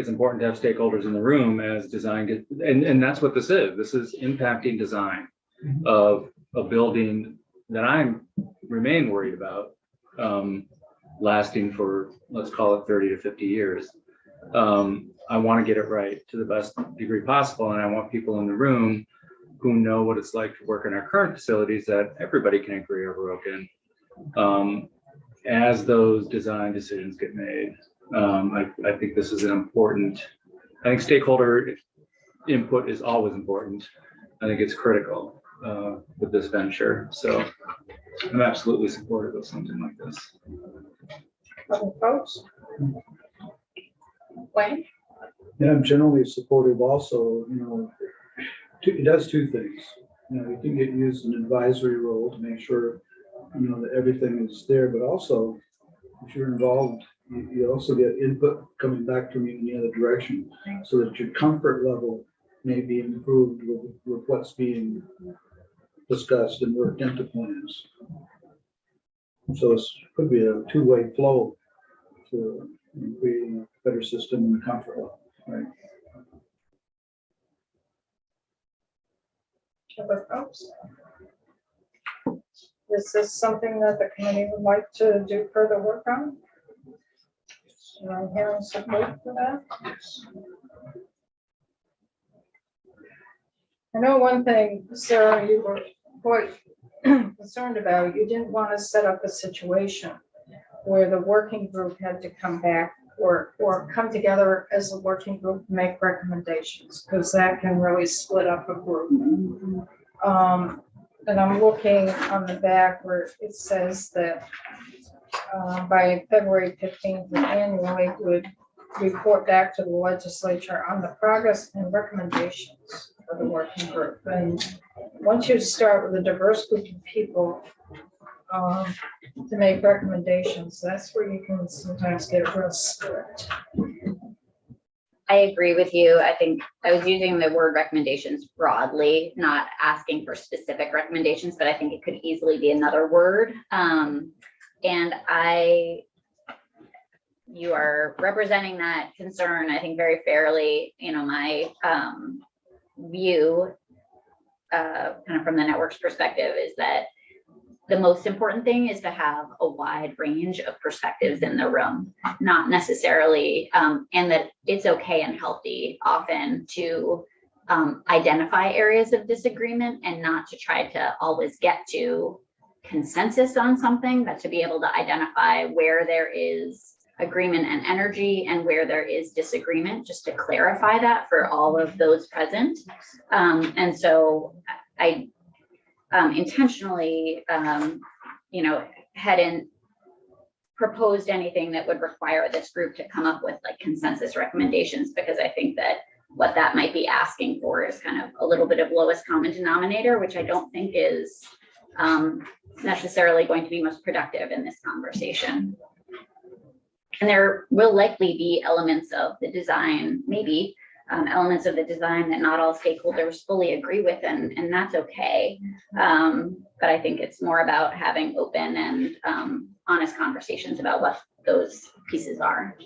important to have stakeholders in the room as design, and that's what this is. This is impacting design of a building that I remain worried about lasting for, let's call it 30 to 50 years. I want to get it right to the best degree possible, and I want people in the room who know what it's like to work in our current facilities that everybody can agree are broken as those design decisions get made. I think this is an important, I think stakeholder input is always important. I think it's critical with this venture. So I'm absolutely supportive of something like this. Other folks? Wayne? Yeah, I'm generally supportive also, it does two things. You can get used in an advisory role to make sure, that everything is there, but also if you're involved you also get input coming back from you in the other direction, so that your comfort level may be improved with what's being discussed and worked into plans. So it could be a two-way flow for creating a better system and comfort level, right? Other folks? Is this something that the committee would like to do further work on? Do I hear support for that? I know one thing, Sarah, you were quite concerned about. You didn't want to set up a situation where the working group had to come back or come together as a working group, to make recommendations, because that can really split up a group. And I'm looking on the back where it says that by February 15th annually would report back to the legislature on the progress and recommendations of the working group. And once you start with a diverse group of people to make recommendations, that's where you can sometimes get a real split. I agree with you. I think I was using the word recommendations broadly, not asking for specific recommendations, but I think it could easily be another word. And you are representing that concern, I think, very fairly. You know, my view, kind of from the network's perspective, is that the most important thing is to have a wide range of perspectives in the room, not necessarily, and that it's okay and healthy often to identify areas of disagreement and not to try to always get to consensus on something, but to be able to identify where there is agreement and energy and where there is disagreement, just to clarify that for all of those present. And so I intentionally, hadn't proposed anything that would require this group to come up with like consensus recommendations, because I think that what that might be asking for is kind of a little bit of lowest common denominator, which I don't think is necessarily going to be most productive in this conversation. And there will likely be elements of the design, maybe elements of the design that not all stakeholders fully agree with, and that's okay. But I think it's more about having open and honest conversations about what those pieces are.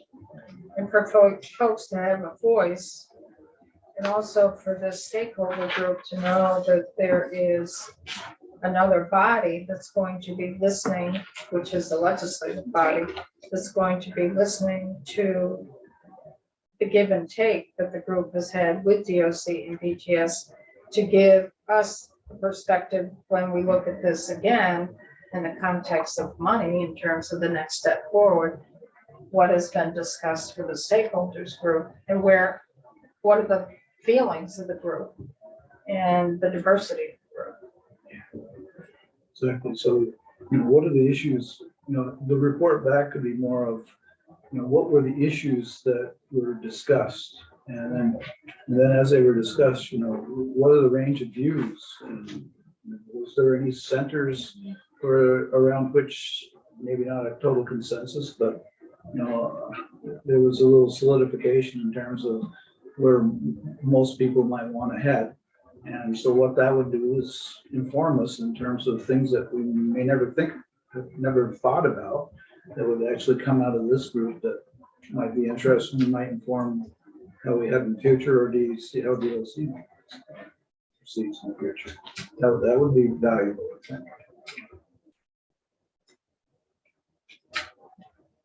And for folks to have a voice, and also for the stakeholder group to know that there is another body that's going to be listening, which is the legislative body, that's going to be listening to the give and take that the group has had with DOC and BGS, to give us a perspective when we look at this again in the context of money in terms of the next step forward, what has been discussed for the stakeholders group, and what are the feelings of the group and the diversity of the group. Exactly. So, what are the issues? The report back could be more of, what were the issues that were discussed, and then as they were discussed, what are the range of views, and was there any centers around which maybe not a total consensus, but there was a little solidification in terms of where most people might want to head. And so what that would do is inform us in terms of things that we may never thought about, that would actually come out of this group that might be interesting and might inform how we head in the future, or do you see how DOC proceeds in the future? That would be valuable, I think.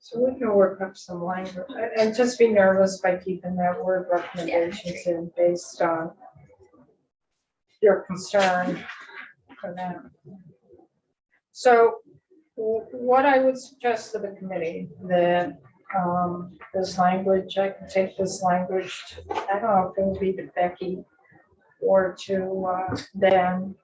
So we can work up some language and just be nervous by keeping that word recommendations in based on your concern for them. So what I would suggest to the committee, that this language, I can take this language to, I don't know if it would be to Becky or to Dan.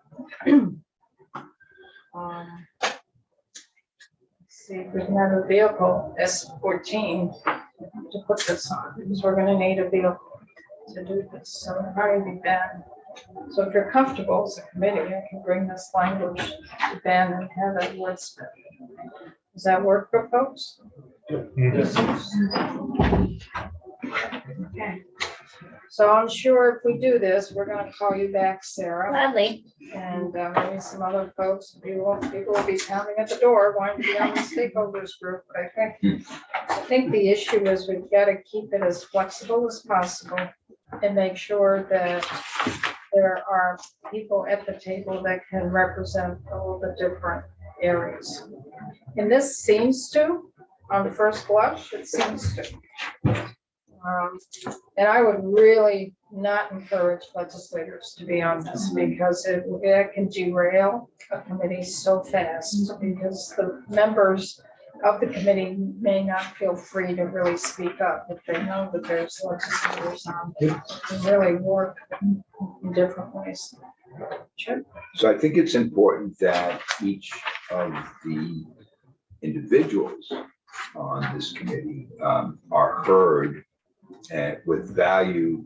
See if we can have a vehicle S14 to put this on, because we're going to need a vehicle to do this. So it'll probably be Ben. So if you're comfortable as a committee, I can bring this language to Ben and have it wordsmith. Does that work for folks? Okay. So I'm sure if we do this, we're gonna call you back, Sarah, Gladly. and maybe some other folks. People will be pounding at the door wanting to be on the stakeholders group. But I think the issue is we've got to keep it as flexible as possible and make sure that there are people at the table that can represent all the different areas. And this seems to, on first blush, it seems to. And I would really not encourage legislators to be on this because it can derail a committee so fast because the members of the committee may not feel free to really speak up if they know that there's legislators on and really work in different ways. Sure. So I think it's important that each of the individuals on this committee are heard and with value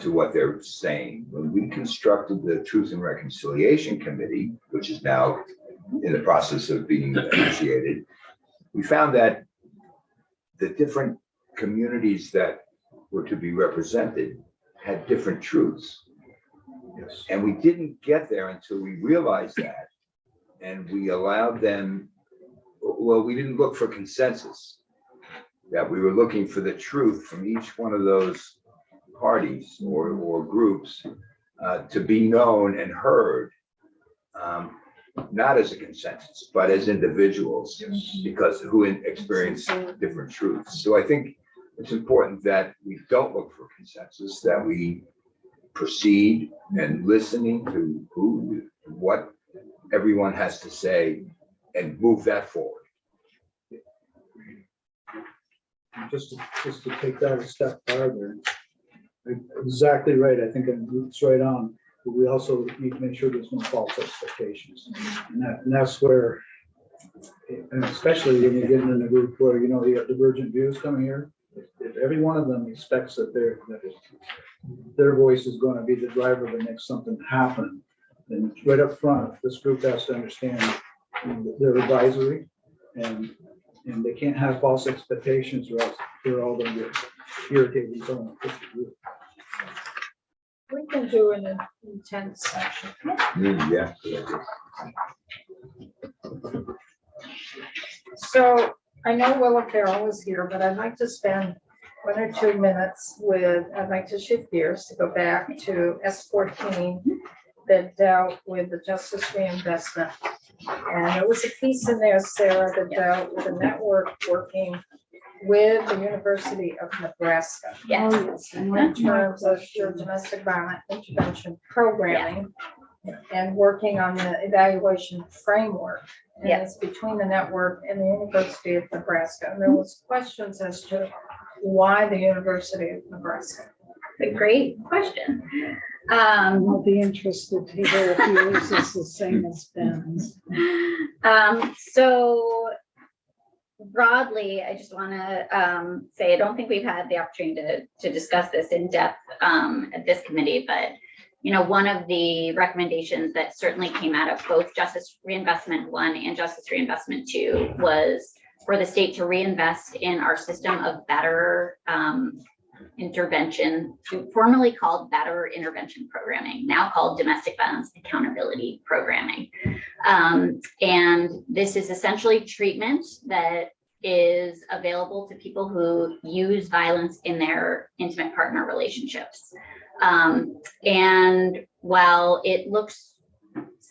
to what they're saying. When we constructed the Truth and Reconciliation Committee, which is now in the process of being initiated, we found that the different communities that were to be represented had different truths. Yes. And we didn't get there until we realized that. And we allowed them, well, we didn't look for consensus. That we were looking for the truth from each one of those parties or groups to be known and heard, not as a consensus, but as individuals, because who experience different truths. So I think it's important that we don't look for consensus, that we proceed and listening to what everyone has to say and move that forward. Just to take that a step farther, exactly right. I think it's right on. But we also need to make sure there's no false expectations, and that's where, and especially when you get in a group where you have divergent views coming here. If every one of them expects that their voice is going to be the driver that makes something happen, then right up front, this group has to understand their advisory and they can't have false expectations or else they're all going to get irritated and so on. We can do an intense section. Yeah. So I know Willa Carroll is here, but I'd like to spend 1 or 2 minutes I'd like to shift gears to go back to S14 that dealt with the justice reinvestment. And there was a piece in there, Sarah, that dealt with a network working with the University of Nebraska. Yes. In terms of your domestic violence intervention programming and working on the evaluation framework. And it's between the network and the University of Nebraska. And there was questions as to why the University of Nebraska. A great question. I'll be interested to hear if yours is the same as Ben's. So broadly, I just want to say I don't think we've had the opportunity to discuss this in depth at this committee, but one of the recommendations that certainly came out of both Justice Reinvestment 1 and Justice Reinvestment 2 was for the state to reinvest in our system of better intervention, formerly called Better Intervention Programming, now called Domestic Violence Accountability Programming. And this is essentially treatment that is available to people who use violence in their intimate partner relationships. And while it looks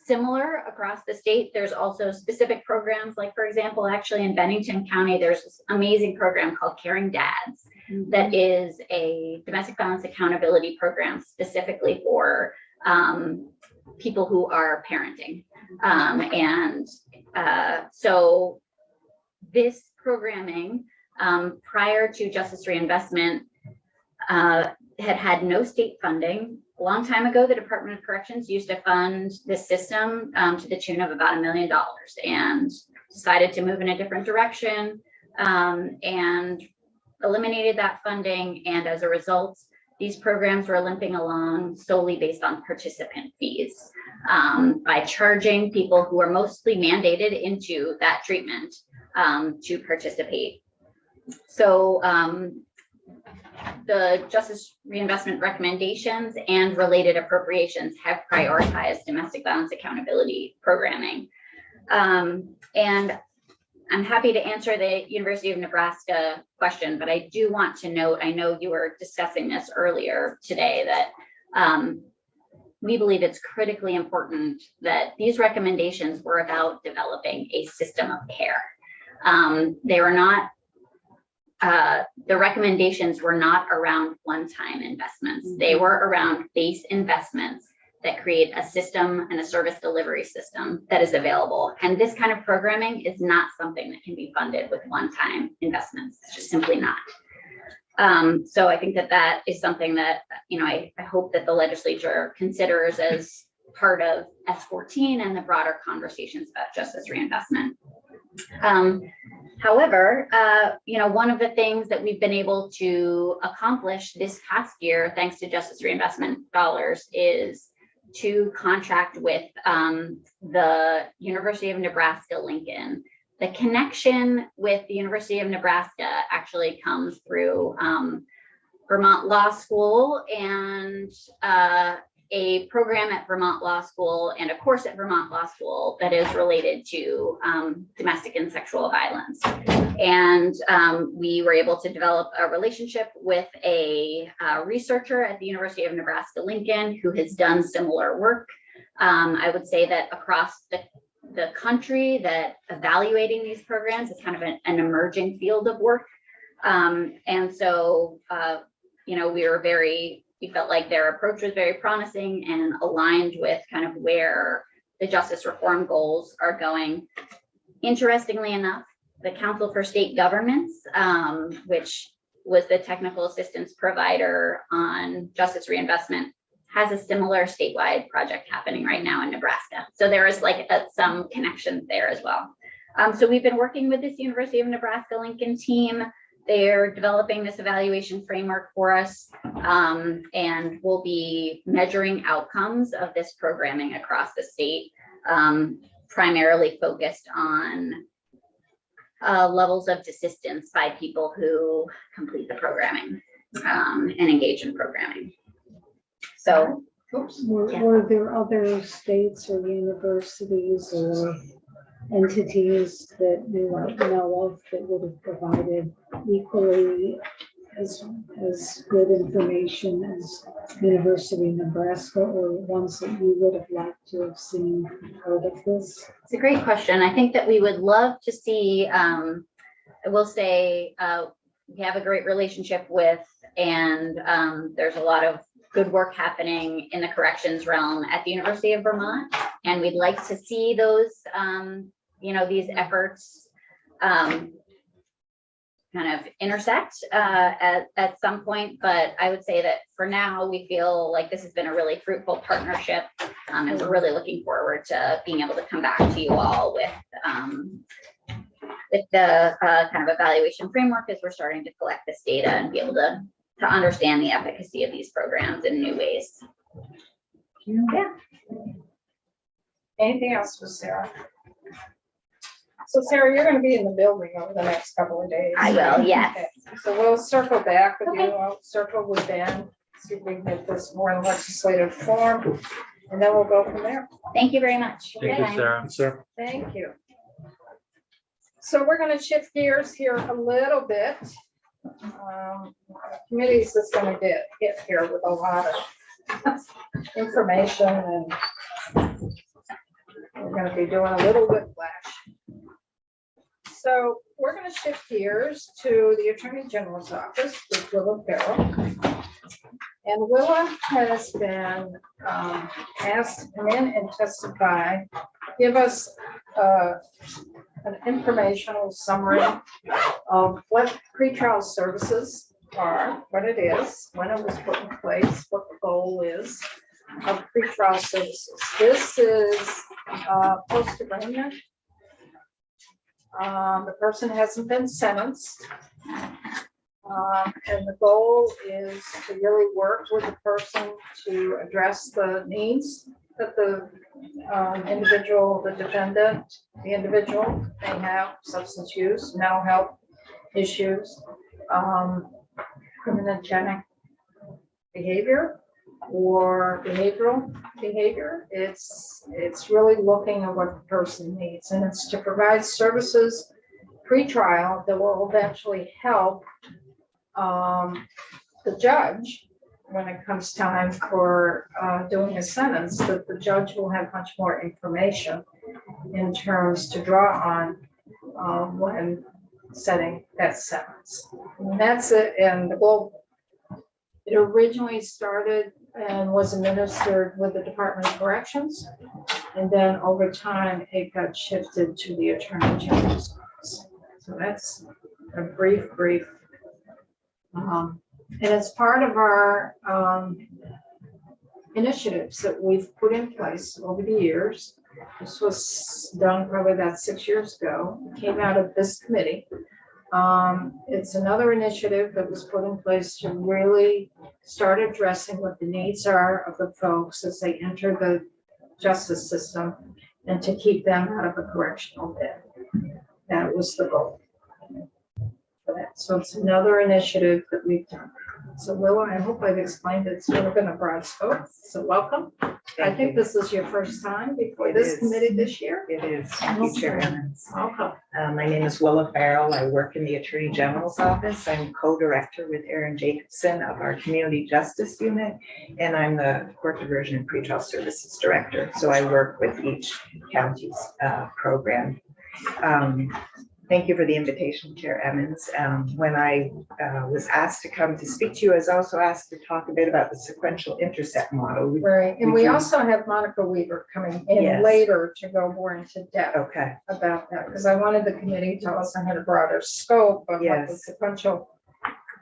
similar across the state, there's also specific programs, like for example, actually in Bennington County, there's this amazing program called Caring Dads that is a domestic violence accountability program specifically for people who are parenting. So this programming prior to Justice Reinvestment had no state funding. A long time ago, the Department of Corrections used to fund this system to the tune of about $1 million and decided to move in a different direction and eliminated that funding. And as a result, these programs were limping along solely based on participant fees by charging people who are mostly mandated into that treatment to participate. So the Justice Reinvestment recommendations and related appropriations have prioritized domestic violence accountability programming. And I'm happy to answer the University of Nebraska question, but I do want to note, I know you were discussing this earlier today, that we believe it's critically important that these recommendations were about developing a system of care. They were not, the recommendations were not around one-time investments. They were around base investments that create a system and a service delivery system that is available. And this kind of programming is not something that can be funded with one-time investments. It's just simply not. So I think that that is something that, you know, I hope that the legislature considers as part of S14 and the broader conversations about justice reinvestment. However, you know, one of the things that we've been able to accomplish this past year, thanks to justice reinvestment dollars, is to contract with the University of Nebraska-Lincoln. The connection with the University of Nebraska actually comes through Vermont Law School and a program at Vermont Law School and a course at Vermont Law School that is related to domestic and sexual violence. And we were able to develop a relationship with a researcher at the University of Nebraska-Lincoln who has done similar work. I would say that across the country, that evaluating these programs is kind of an emerging field of work. And so, you know, we felt like their approach was very promising and aligned with kind of where the justice reform goals are going. Interestingly enough, the Council for State Governments, which was the technical assistance provider on justice reinvestment, has a similar statewide project happening right now in Nebraska. So there is like some connections there as well. So we've been working with this University of Nebraska-Lincoln team. They're developing this evaluation framework for us, and we'll be measuring outcomes of this programming across the state, primarily focused on levels of desistance by people who complete the programming and engage in programming. So, were there other states or universities or entities that you know of that would have provided equally as good information as University of Nebraska, or ones that you would have liked to have seen part of this? it's a great question. I think that we would love to see, I will say, we have a great relationship with, and there's a lot of good work happening in the corrections realm at the University of Vermont. And we'd like to see those, you know, these efforts kind of intersect at some point. But I would say that for now, we feel like this has been a really fruitful partnership. And we're really looking forward to being able to come back to you all with the kind of evaluation framework as we're starting to collect this data and be able to understand the efficacy of these programs in new ways. Yeah. Anything else for Sarah? So Sarah, you're going to be in the building over the next couple of days. I will, yes. Okay. So we'll circle back with you. Okay. I'll circle with Ben, see if we can get this more in legislative form, and then we'll go from there. Thank you very much. Thank you, Bye. Sarah. Sir. Thank you. So we're going to shift gears here a little bit. Committees is going to get hit here with a lot of information, and we're going to be doing a little whiplash. So we're going to shift gears to the Attorney General's office with Willa Farrell. And Willa has been asked to come in and testify, give us an informational summary of what pretrial services are, what it is, when it was put in place, what the goal is of pretrial services. This is post-arraignment. The person hasn't been sentenced. And the goal is to really work with the person to address the needs that the individual, the defendant, the individual may have: substance use, mental health issues, criminogenic behavior or behavioral behavior. It's really looking at what the person needs, and it's to provide services pre-trial that will eventually help the judge when it comes time for doing a sentence, that the judge will have much more information in terms to draw on when setting that sentence. And that's it. And the goal, it originally started and was administered with the Department of Corrections. And then over time, it got shifted to the Attorney General's office. So that's a brief. And it's part of our initiatives that we've put in place over the years. This was done probably about 6 years ago. It came out of this committee. It's another initiative that was put in place to really start addressing what the needs are of the folks as they enter the justice system and to keep them out of a correctional bed. That was the goal for that. So it's another initiative that we've done. So Willa, I hope I've explained it sort of in a broad scope. So welcome. I think this is your first time before this committee this year. It is. Thank you, Chair Evans. Welcome. My name is Willa Farrell. I work in the Attorney General's office. I'm co-director with Erin Jacobson of our Community Justice Unit, and I'm the Court Diversion and Pretrial Services Director. So I work with each county's program. Thank you for the invitation, Chair Evans. When I was asked to come to speak to you, I was also asked to talk a bit about the sequential intercept model. Right, and we also have Monica Weaver coming in Yes. later to go more into depth Okay. about that, because I wanted the committee to also have a broader scope of what the Yes. sequential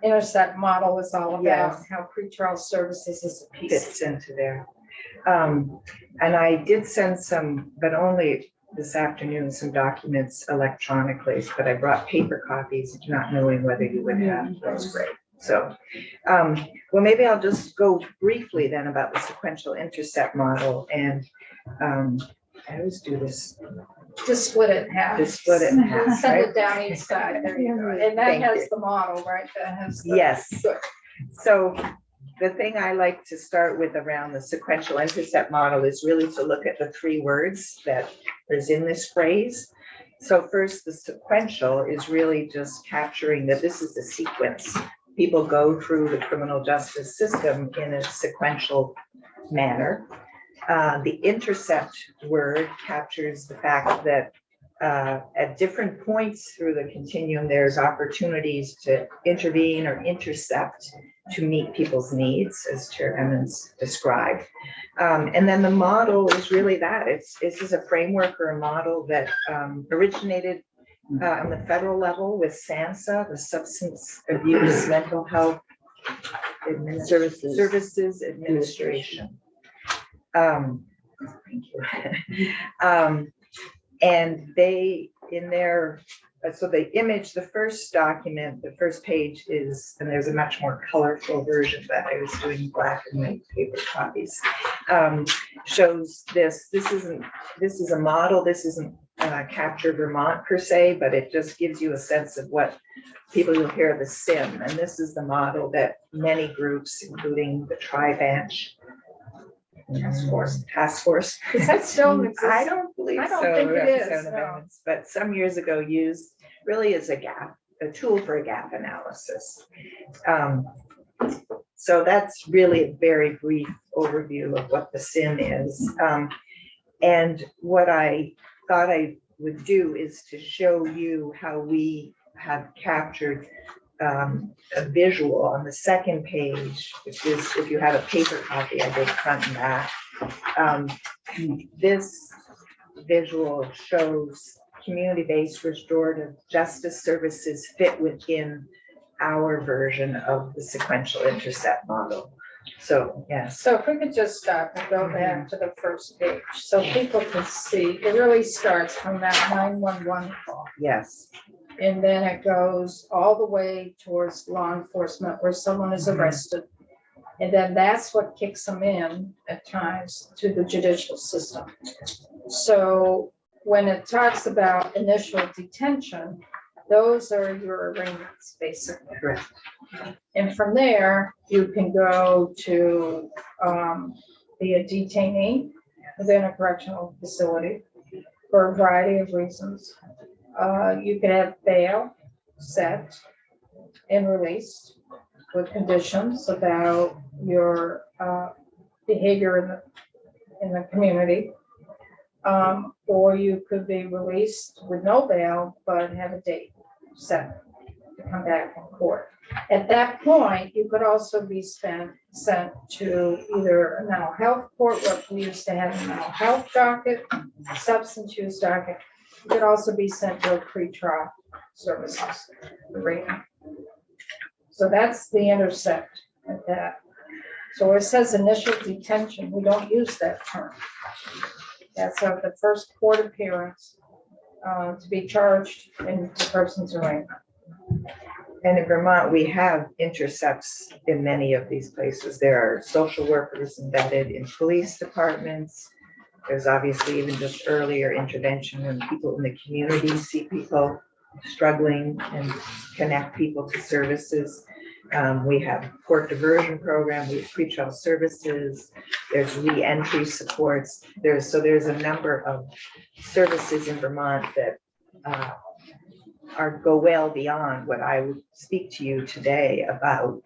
intercept model is all about, Yes. how pretrial services is a piece. Fits into there. And I did send some, but only this afternoon, some documents electronically, but I brought paper copies, not knowing whether you would have those. Great. So, well, maybe I'll just go briefly then about the sequential intercept model. And I always do this. Just split it in half. Just split it in half, Send right? it down each side. There you go. And that Thank has you. the model, right? That has the. Yes. Good. So the thing I like to start with around the sequential intercept model is really to look at the three words that is in this phrase. So first, the sequential is really just capturing that this is a sequence. People go through the criminal justice system in a sequential manner. The intercept word captures the fact that at different points through the continuum, there's opportunities to intervene or intercept to meet people's needs, as Chair Emmons described. And then the model is really that. This is a framework or a model that originated on the federal level with SAMHSA, the Substance Abuse Mental Health Services Administration. Thank you. And they, in their, so they image the first document, the first page is, and there's a much more colorful version that I was doing black and white paper copies, shows this. This is a model. This isn't Capture Vermont per se, but it just gives you a sense of what people will hear the SIM. And this is the model that many groups, including the Tri-Bench, Task Force. Is that still exist? I don't believe so. I don't think it is, Representative no. Evans, but some years ago used really as a tool for a gap analysis. So that's really a very brief overview of what the SIM is. And what I thought I would do is to show you how we have captured a visual on the second page, which is, if you have a paper copy, I did front and back. This visual shows community-based restorative justice services fit within our version of the sequential intercept model. So, yes. So if we could just stop and go back to the first page, so people can see, it really starts from that 911 call. Yes. And then it goes all the way towards law enforcement where someone is arrested. And then that's what kicks them in at times to the judicial system. So when it talks about initial detention, Those are your arraignments, basically. Correct. And from there, you can go to be a detainee within a correctional facility for a variety of reasons. You can have bail set and released with conditions about your behavior in the community. Or you could be released with no bail, but have a date set to come back from court. At that point, you could also be sent to either a mental health court, what we used to have a mental health docket, substance use docket. You could also be sent to a pretrial services arena. So that's the intersect at that. So it says initial detention, we don't use that term. That's of the first court appearance to be charged in the person's arraignment. And in Vermont, we have intercepts in many of these places. There are social workers embedded in police departments. There's obviously even just earlier intervention when people in the community see people struggling and connect people to services. We have court diversion program, we have pretrial services, there's re-entry supports. There's a number of services in Vermont that go well beyond what I would speak to you today about.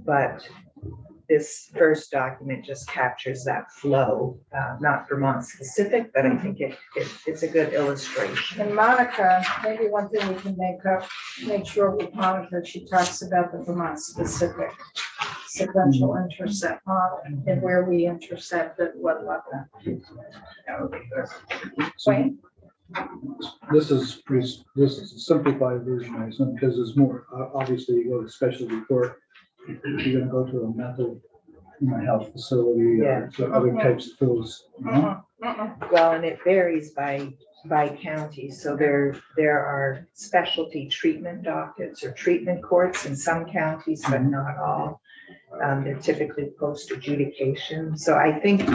But this first document just captures that flow, not Vermont specific, but I think it's a good illustration. And Monica, maybe one thing we can make sure with Monica, she talks about the Vermont specific sequential intercept model and where we intercept at what level. That would be good. Wayne? This is a simplified version, I assume, because there's more, obviously you go to specialty court, you're gonna go to a mental health facility or to other types of those. Well, and it varies by county. So there are specialty treatment dockets or treatment courts in some counties, but not all. They're typically post adjudication. So I think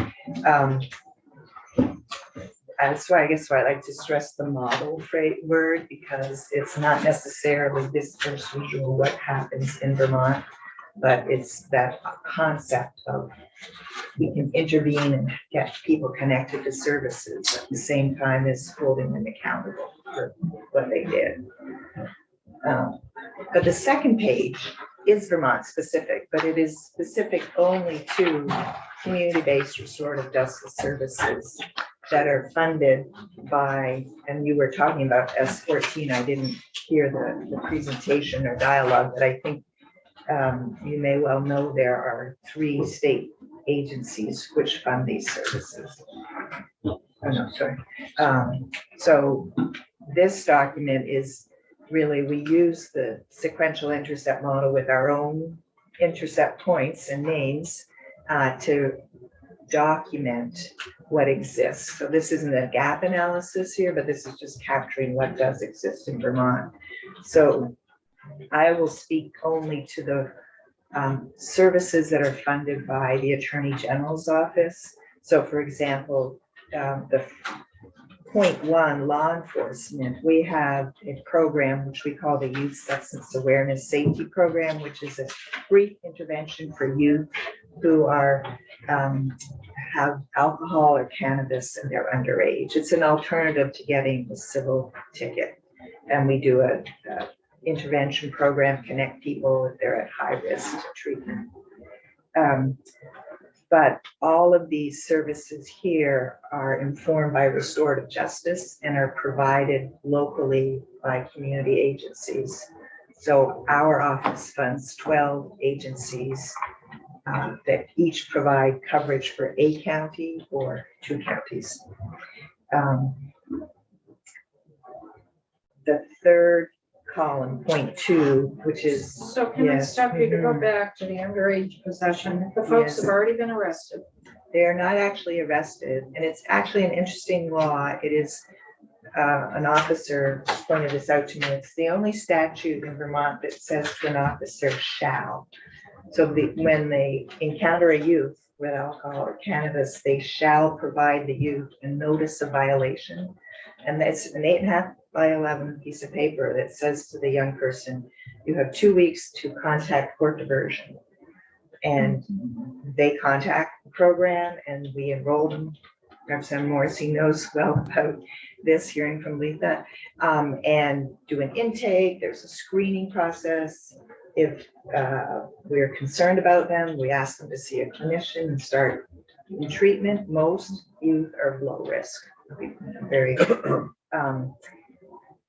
that's why I like to stress the model word, because it's not necessarily this first visual what happens in Vermont, but it's that concept of we can intervene and get people connected to services at the same time as holding them accountable for what they did. But the second page is Vermont specific, but it is specific only to community-based restorative justice services that are funded by, and you were talking about S14, I didn't hear the presentation or dialogue, but I think you may well know there are 3 state agencies which fund these services. Oh, no, sorry. So this document is really, we use the sequential intercept model with our own intercept points and names to document what exists. So this isn't a gap analysis here, but this is just capturing what does exist in Vermont. So I will speak only to the services that are funded by the Attorney General's office. So for example, the point 1, law enforcement, we have a program which we call the Youth Substance Awareness Safety Program, which is a brief intervention for youth who are have alcohol or cannabis and they're underage. It's an alternative to getting a civil ticket. And we do a intervention program, connect people if they're at high risk to treatment. But all of these services here are informed by restorative justice and are provided locally by community agencies. So our office funds 12 agencies that each provide coverage for a county or 2 counties. The third column, point 2, which is. So can I stop you to go back to the underage possession? The folks have already been arrested. They're not actually arrested, and it's actually an interesting law. It is, an officer pointed this out to me. It's the only statute in Vermont that says to an officer shall. So when they encounter a youth with alcohol or cannabis, they shall provide the youth a notice of violation. And that's an 8.5 6x11 piece of paper that says to the young person, you have 2 weeks to contact court diversion. And they contact the program and we enroll them. Representative Morrissey knows well about this, hearing from Letha, and do an intake. There's a screening process. If we're concerned about them, we ask them to see a clinician and start in treatment. Most youth are low risk, very,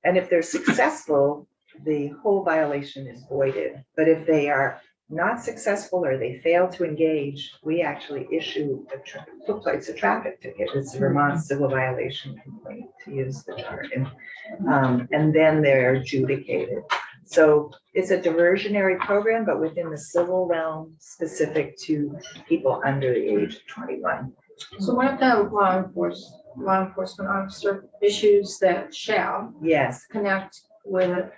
and if they're successful, the whole violation is voided. But if they are not successful or they fail to engage, we actually issue it's a traffic ticket. It's a Vermont civil violation complaint, to use the jargon, and then they're adjudicated. So it's a diversionary program, but within the civil realm, specific to people under the age of 21. So what if the law enforcement officer issues that shall Yes, connect with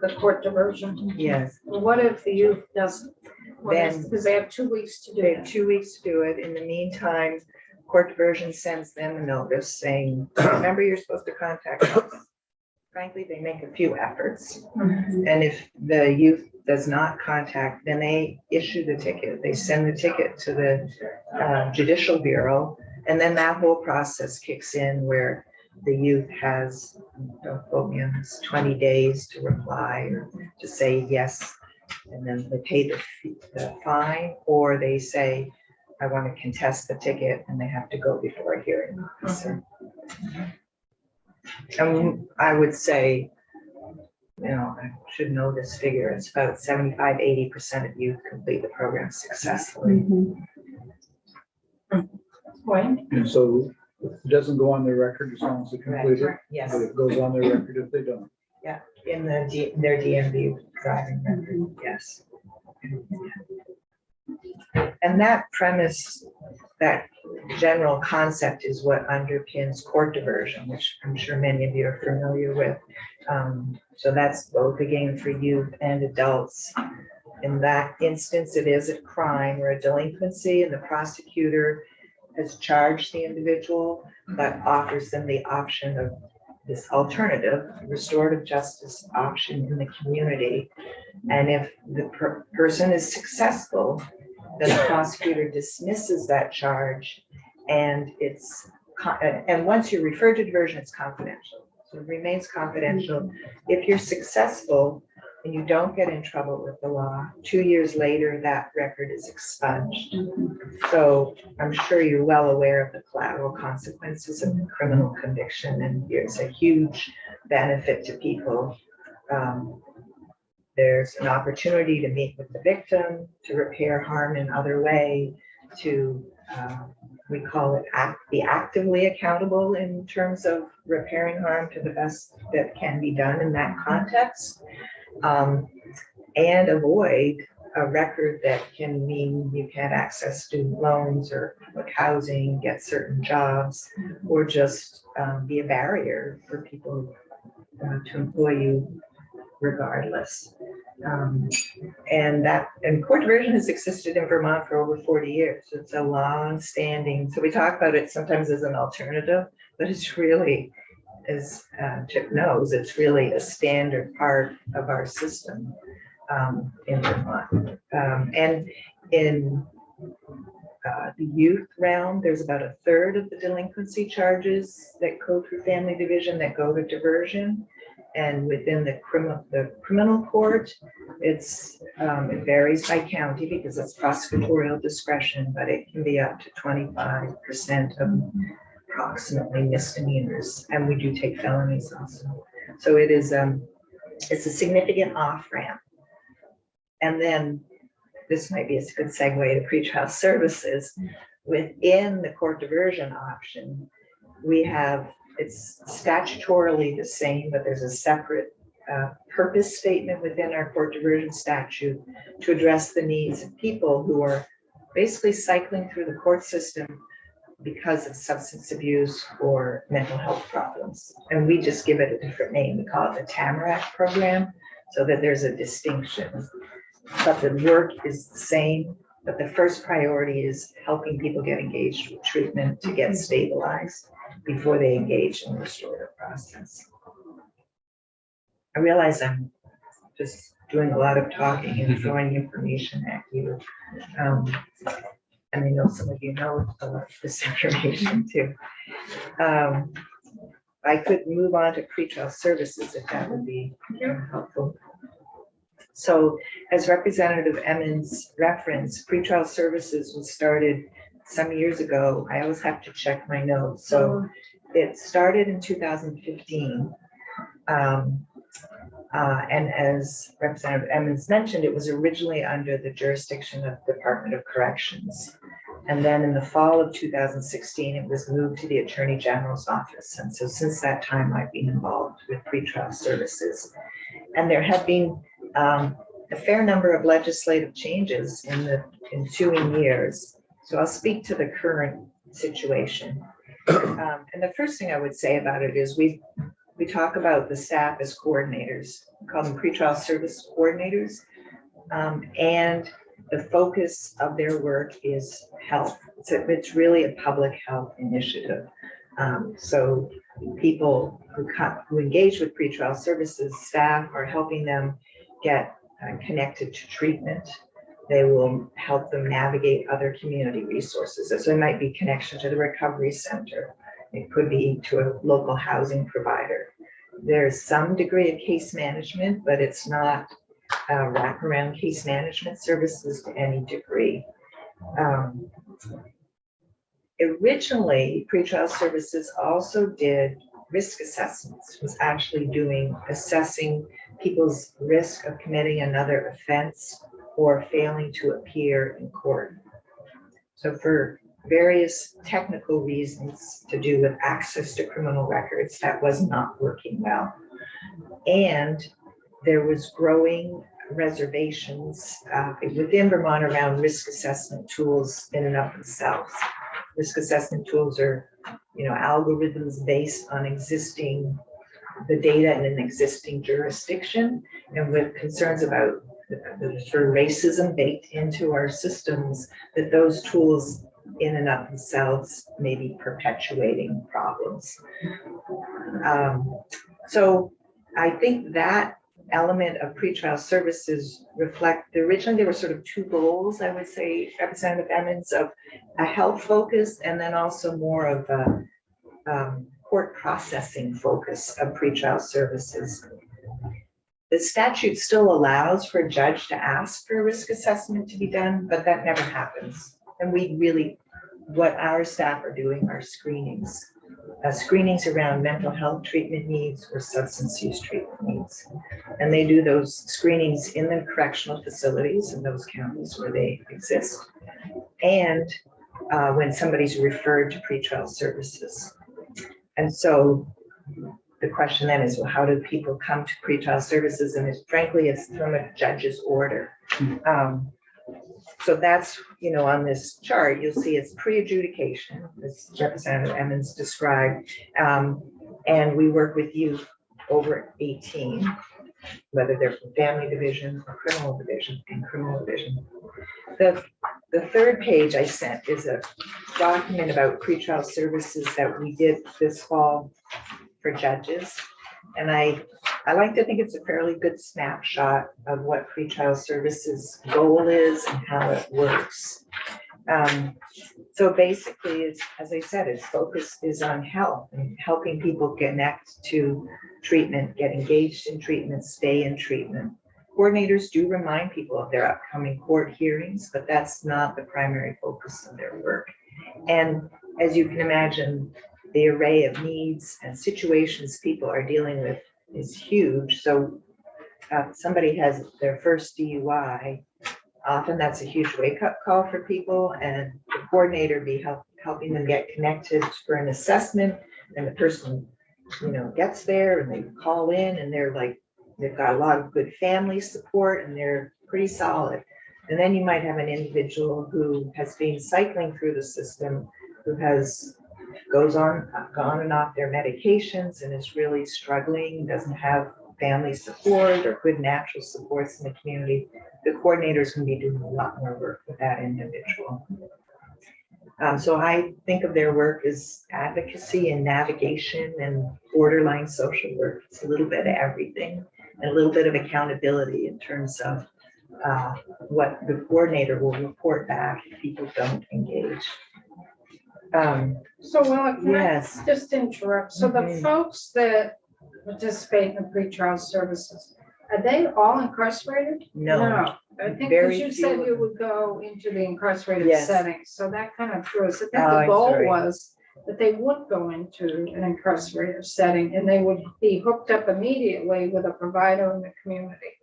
the court diversion? yes. What if the youth doesn't? Then- Because they have 2 weeks to do They have it. 2 weeks to do it. In the meantime, court diversion sends them a notice saying, remember, you're supposed to contact us. Frankly, they make a few efforts. And if the youth does not contact, then they issue the ticket. They send the ticket to the Judicial Bureau. And then that whole process kicks in where the youth has, don't quote me on this, 20 days to reply or to say yes. And then they pay the fine, or they say, I want to contest the ticket, and they have to go before a hearing officer. And I would say, I should know this figure, it's about 75–80% of youth complete the program successfully. Wayne? And so it doesn't go on their record as long as they complete it, Yes, but it goes on their record if they don't. in their DMV driving record, yes. And that premise, that general concept is what underpins court diversion, which I'm sure many of you are familiar with. So that's both again for youth and adults. In that instance, it is a crime or a delinquency, and the prosecutor has charged the individual, but offers them the option of this alternative restorative justice option in the community. And if the person is successful, then the prosecutor dismisses that charge, and and once you're referred to diversion, it's confidential. So it remains confidential. If you're successful and you don't get in trouble with the law, 2 years later, that record is expunged. So I'm sure you're well aware of the collateral consequences of the criminal conviction, and it's a huge benefit to people. There's an opportunity to meet with the victim, to repair harm in other way, to, we call it be actively accountable in terms of repairing harm to the best that can be done in that context, and avoid a record that can mean you can't access student loans or public housing, get certain jobs, or just be a barrier for people to employ you regardless. And court diversion has existed in Vermont for over 40 years. It's a long standing, so we talk about it sometimes as an alternative, but it's really, as Chip knows, it's really a standard part of our system in Vermont. And in the youth realm, there's about a third of the delinquency charges that go through family division that go to diversion. And within the criminal court, it varies by county because it's prosecutorial discretion, but it can be up to 25% of approximately misdemeanors, and we do take felonies also. So it is it's a significant off ramp. And then this might be a good segue to pretrial services. Within the court diversion option, we have, it's statutorily the same, but there's a separate purpose statement within our court diversion statute to address the needs of people who are basically cycling through the court system because of substance abuse or mental health problems. And we just give it a different name. We call it the Tamarack program, so that there's a distinction. But the work is the same, but the first priority is helping people get engaged with treatment to get stabilized before they engage in the restorative process. I realize I'm just doing a lot of talking and throwing information at you. And I know some of you know a lot of this information too. I could move on to pretrial services if that would be helpful. So as Representative Emmons referenced, pretrial services was started some years ago. I always have to check my notes. So it started in 2015. And as Representative Emmons mentioned, it was originally under the jurisdiction of the Department of Corrections. And then in the fall of 2016, it was moved to the Attorney General's office. And so since that time, I've been involved with pretrial services. And there have been a fair number of legislative changes in the ensuing years. So I'll speak to the current situation. And the first thing I would say about it is we talk about the staff as coordinators, we call them pretrial service coordinators. And the focus of their work is health. It's really a public health initiative. So people who engage with pretrial services staff are helping them get connected to treatment. They will help them navigate other community resources. So it might be connection to the recovery center. It could be to a local housing provider. There's some degree of case management, but it's not wraparound case management services to any degree. Originally, pretrial services also did risk assessments, was actually assessing people's risk of committing another offense or failing to appear in court. So for various technical reasons to do with access to criminal records, that was not working well. And there was growing reservations within Vermont around risk assessment tools in and of themselves. Risk assessment tools are, algorithms based on the data in an existing jurisdiction, and with concerns about the sort of racism baked into our systems, that those tools in and of themselves may be perpetuating problems. So I think that element of pretrial services originally there were sort of two goals, I would say, Representative Emmons, of a health focus and then also more of a court processing focus of pretrial services. The statute still allows for a judge to ask for a risk assessment to be done, but that never happens. And what our staff are doing are screenings. Screenings around mental health treatment needs or substance use treatment needs. And they do those screenings in the correctional facilities in those counties where they exist. And when somebody's referred to pretrial services. And so the question then is, well, how do people come to pretrial services? And frankly, it's from a judge's order. So that's, on this chart, you'll see it's pre-adjudication, as Representative Emmons described. And we work with youth over 18, whether they're from family division or criminal division and criminal division. The third page I sent is a document about pretrial services that we did this fall for judges. And I like to think it's a fairly good snapshot of what pretrial services goal is and how it works. So basically, as I said, its focus is on health and helping people connect to treatment, get engaged in treatment, stay in treatment. Coordinators do remind people of their upcoming court hearings, but that's not the primary focus of their work. And as you can imagine, the array of needs and situations people are dealing with is huge. So somebody has their first DUI, often that's a huge wake-up call for people, and the coordinator be helping them get connected for an assessment, and the person gets there and they call in and they've got a lot of good family support and they're pretty solid. And then you might have an individual who has been cycling through the system, who gone and off their medications and is really struggling, doesn't have family support or good natural supports in the community. The coordinators can be doing a lot more work with that individual. So I think of their work as advocacy and navigation and borderline social work. It's a little bit of everything. and a little bit of accountability in terms of what the coordinator will report back if people don't engage. So, well, can I Yes. just interrupt? So the Mhm. folks that participate in the pretrial services, are they all incarcerated? No. I think Very because you said few you of would go into the incarcerated Yes. setting, so that kind of threw us. I think Oh, the I'm goal sorry. was that they would go into an incarcerated setting and they would be hooked up immediately with a provider in the community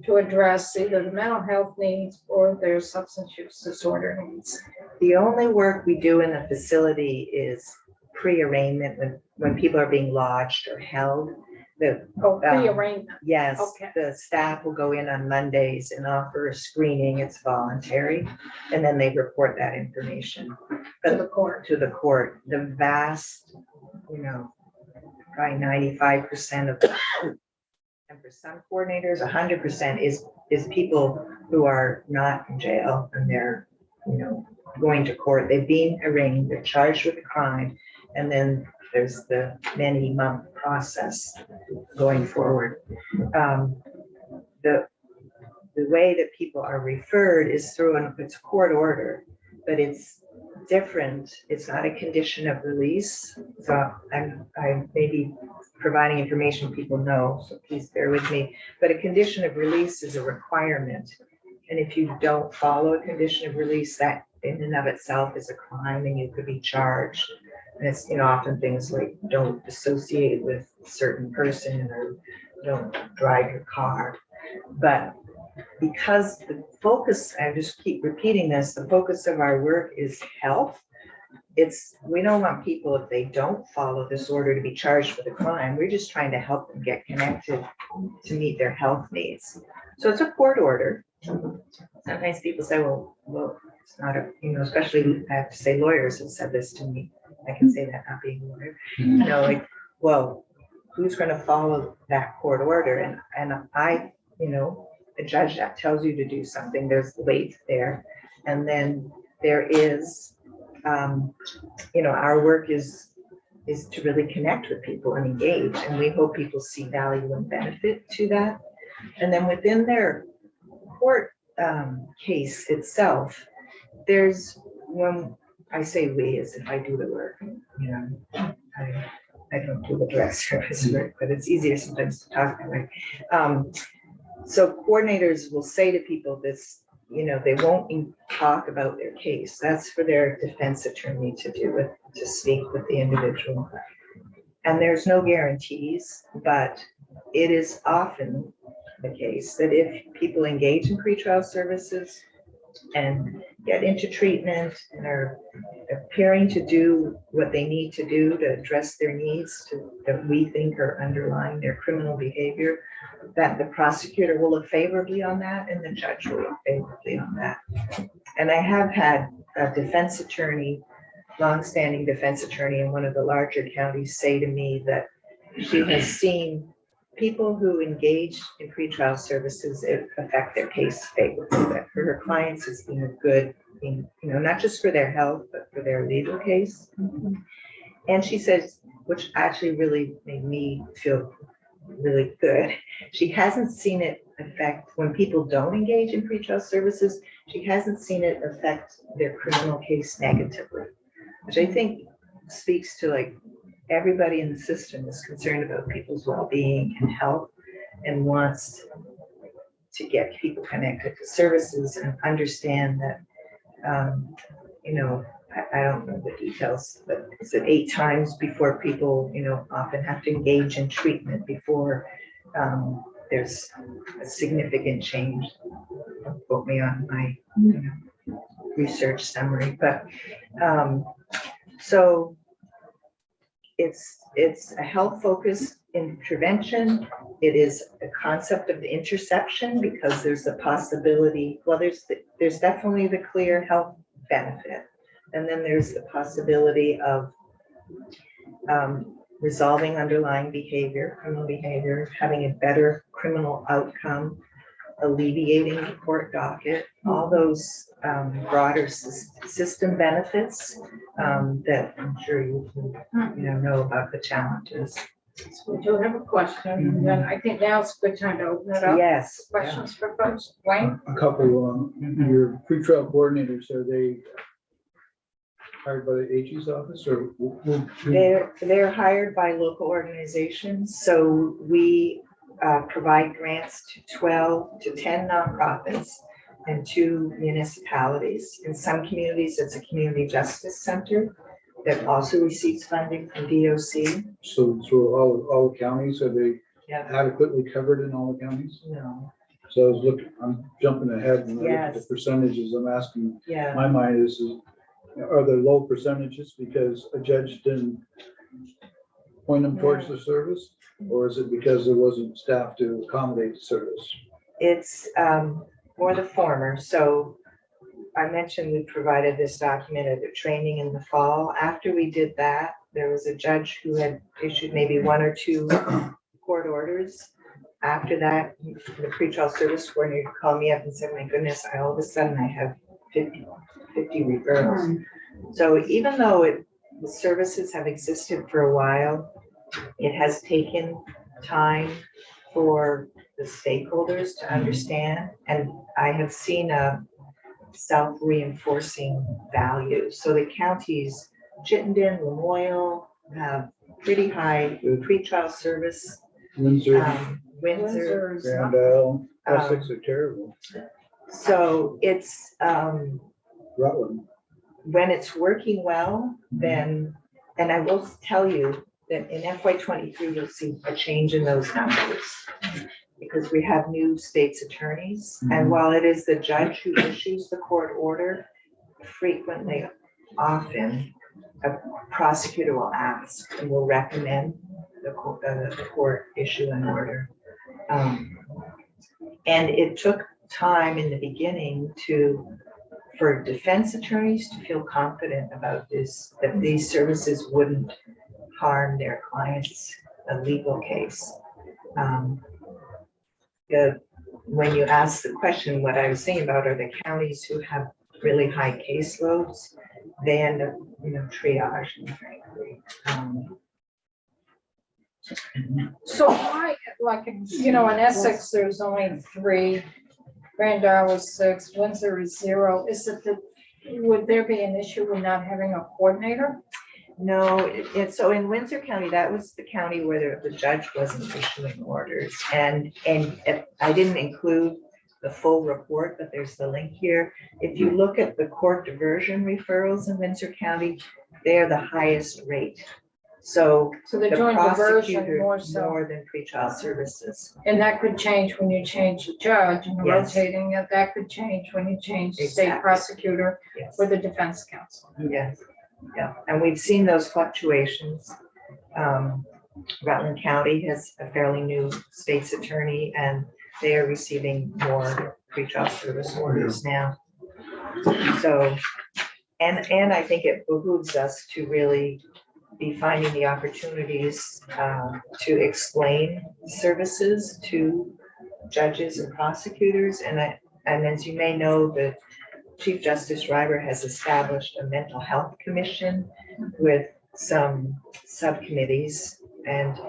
to address either the mental health needs or their substance use disorder needs. The only work we do in the facility is pre-arraignment when people are being lodged or held. Oh, pre-arrangement. Yes, Okay. the staff will go in on Mondays and offer a screening. It's voluntary. And then they report that information To the court. to the court. The vast, probably 95% of, and for some coordinators, 100% is people who are not in jail and they're, going to court. They've been arraigned, they're charged with a crime, and then there's the many-month process going forward. The way that people are referred is through it's a court order, but it's different. It's not a condition of release. So I may be providing information people know, so please bear with me. But a condition of release is a requirement. And if you don't follow a condition of release, that in and of itself is a crime and you could be charged. And it's, often things like don't associate with a certain person or don't drive your car. But because the focus, I just keep repeating this, the focus of our work is health. We don't want people, if they don't follow this order, to be charged with a crime. We're just trying to help them get connected to meet their health needs. So it's a court order. Sometimes people say, well, it's not especially I have to say lawyers have said this to me. I can say that not being a lawyer. Well, who's going to follow that court order? And I, the judge that tells you to do something, there's weight there. And then there is, our work is to really connect with people and engage. And we hope people see value and benefit to that. And then within their court case itself, there's when I say we as if I do the work, I don't do the direct service work, but it's easier sometimes to talk that way. So coordinators will say to people this, they won't talk about their case. That's for their defense attorney to do to speak with the individual. And there's no guarantees, but it is often the case that if people engage in pretrial services and get into treatment and are appearing to do what they need to do to address their needs that we think are underlying their criminal behavior, that the prosecutor will look favorably on that and the judge will look favorably on that. And I have had a defense attorney, longstanding defense attorney in one of the larger counties say to me that she has seen people who engage in pretrial services affect their case favorably. That for her clients has been a good thing, not just for their health, but for their legal case. And she says, which actually really made me feel really good. She hasn't seen it affect when people don't engage in pretrial services. She hasn't seen it affect their criminal case negatively, which I think speaks to everybody in the system is concerned about people's well-being and health and wants to get people connected to services and understand that, I don't know the details, but is it 8 times before people, often have to engage in treatment before there's a significant change. Don't quote me on my research summary, but so it's a health focused intervention. It is a concept of the interception because there's a possibility, well, there's definitely the clear health benefit. And then there's the possibility of resolving underlying behavior, criminal behavior, having a better criminal outcome, alleviating the court docket, all those broader system benefits that I'm sure you know about the challenges. So we do have a question, and then I think now's a good time to open it up. Yes. yeah. Questions for folks? Wayne? A couple, your pretrial coordinators, are they hired by the AG's office or? They're hired by local organizations, so we provide grants to 12 to 10 nonprofits and 2 municipalities. In some communities, it's a community justice center that also receives funding from DOC. So through all the counties, are they Yeah. adequately covered in all the counties? No, So I was looking, I'm jumping ahead and I look at the Yes. percentages. I'm asking, yeah, my mind is, are there low percentages because a judge didn't point them towards the service? Or is it because there wasn't staff to accommodate the service? it's more the former. So I mentioned we provided this documented training in the fall. After we did that, there was a judge who had issued maybe 1 or 2 court orders. After that, the pretrial service coordinator called me up and said, my goodness, all of a sudden I have 50 referrals. So even though the services have existed for a while, it has taken time for the stakeholders to understand. And I have seen a self-reinforcing value. So the counties, Chittenden, Lamoille, have pretty high pretrial service. Windsor, Windsor. is not- Grand Isle, Essex are terrible. So it's, Rutland. when it's working well, then, and I will tell you that in FY23, you'll see a change in those numbers. Because we have new state's attorneys, and while it is the judge who issues the court order, frequently, often, a prosecutor will ask and will recommend the court issue an order. And it took time in the beginning for defense attorneys to feel confident about this, that these services wouldn't harm their clients' legal case. When you ask the question, what I was saying about are the counties who have really high caseloads, they end up, triaging, frankly. So why, like, in Essex, there's only 3, Grand Isle is 6, Windsor is 0. Is it that, would there be an issue with not having a coordinator? No, so in Windsor County, that was the county where the judge wasn't issuing orders. And I didn't include the full report, but there's the link here. If you look at the court diversion referrals in Windsor County, they're the highest rate. So they're the doing diversion prosecutor more so, more than pretrial services. and that could change when you change the judge and Yes. rotating it. That could change when you change the state Exactly. prosecutor Yes. or the defense counsel. Yes, yeah, and we've seen those fluctuations. Rutland County has a fairly new state's attorney, and they are receiving more pretrial service orders now. So, and I think it behooves us to really be finding the opportunities to explain services to judges and prosecutors. And as you may know, the Chief Justice Reiber has established a mental health commission with some subcommittees. And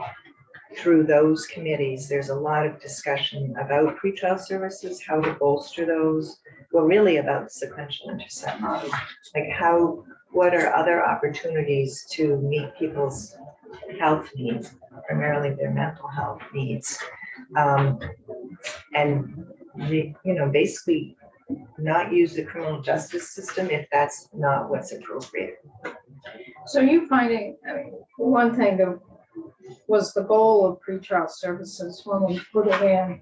through those committees, there's a lot of discussion about pretrial services, how to bolster those. Well, really about sequential intercept model, like what are other opportunities to meet people's health needs, primarily their mental health needs. And basically not use the criminal justice system if that's not what's appropriate. So you finding, one thing that was the goal of pretrial services when we put it in,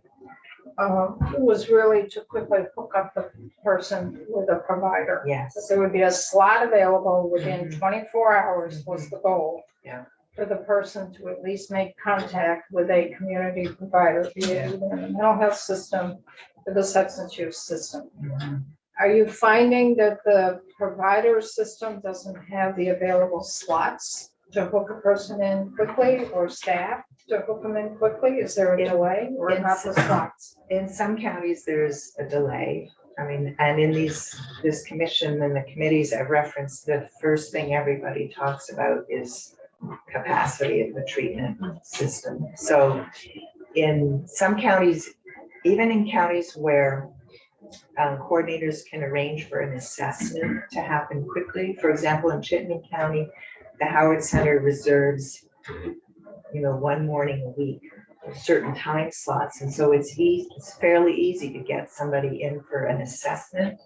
was really to quickly hook up the person with a provider. Yes. So there would be a slot available within 24 hours was the goal. Yeah. For the person to at least make contact with a community provider, be it in the mental health system or the substance use system. Are you finding that the provider system doesn't have the available slots to hook a person in quickly, or staff to hook them in quickly? Is there a delay or not the slots? In some counties, there's a delay. And in this commission and the committees I've referenced, the first thing everybody talks about is capacity of the treatment system. So in some counties, even in counties where coordinators can arrange for an assessment to happen quickly. For example, in Chittenden County, the Howard Center reserves, one morning a week, certain time slots. And so it's fairly easy to get somebody in for an assessment,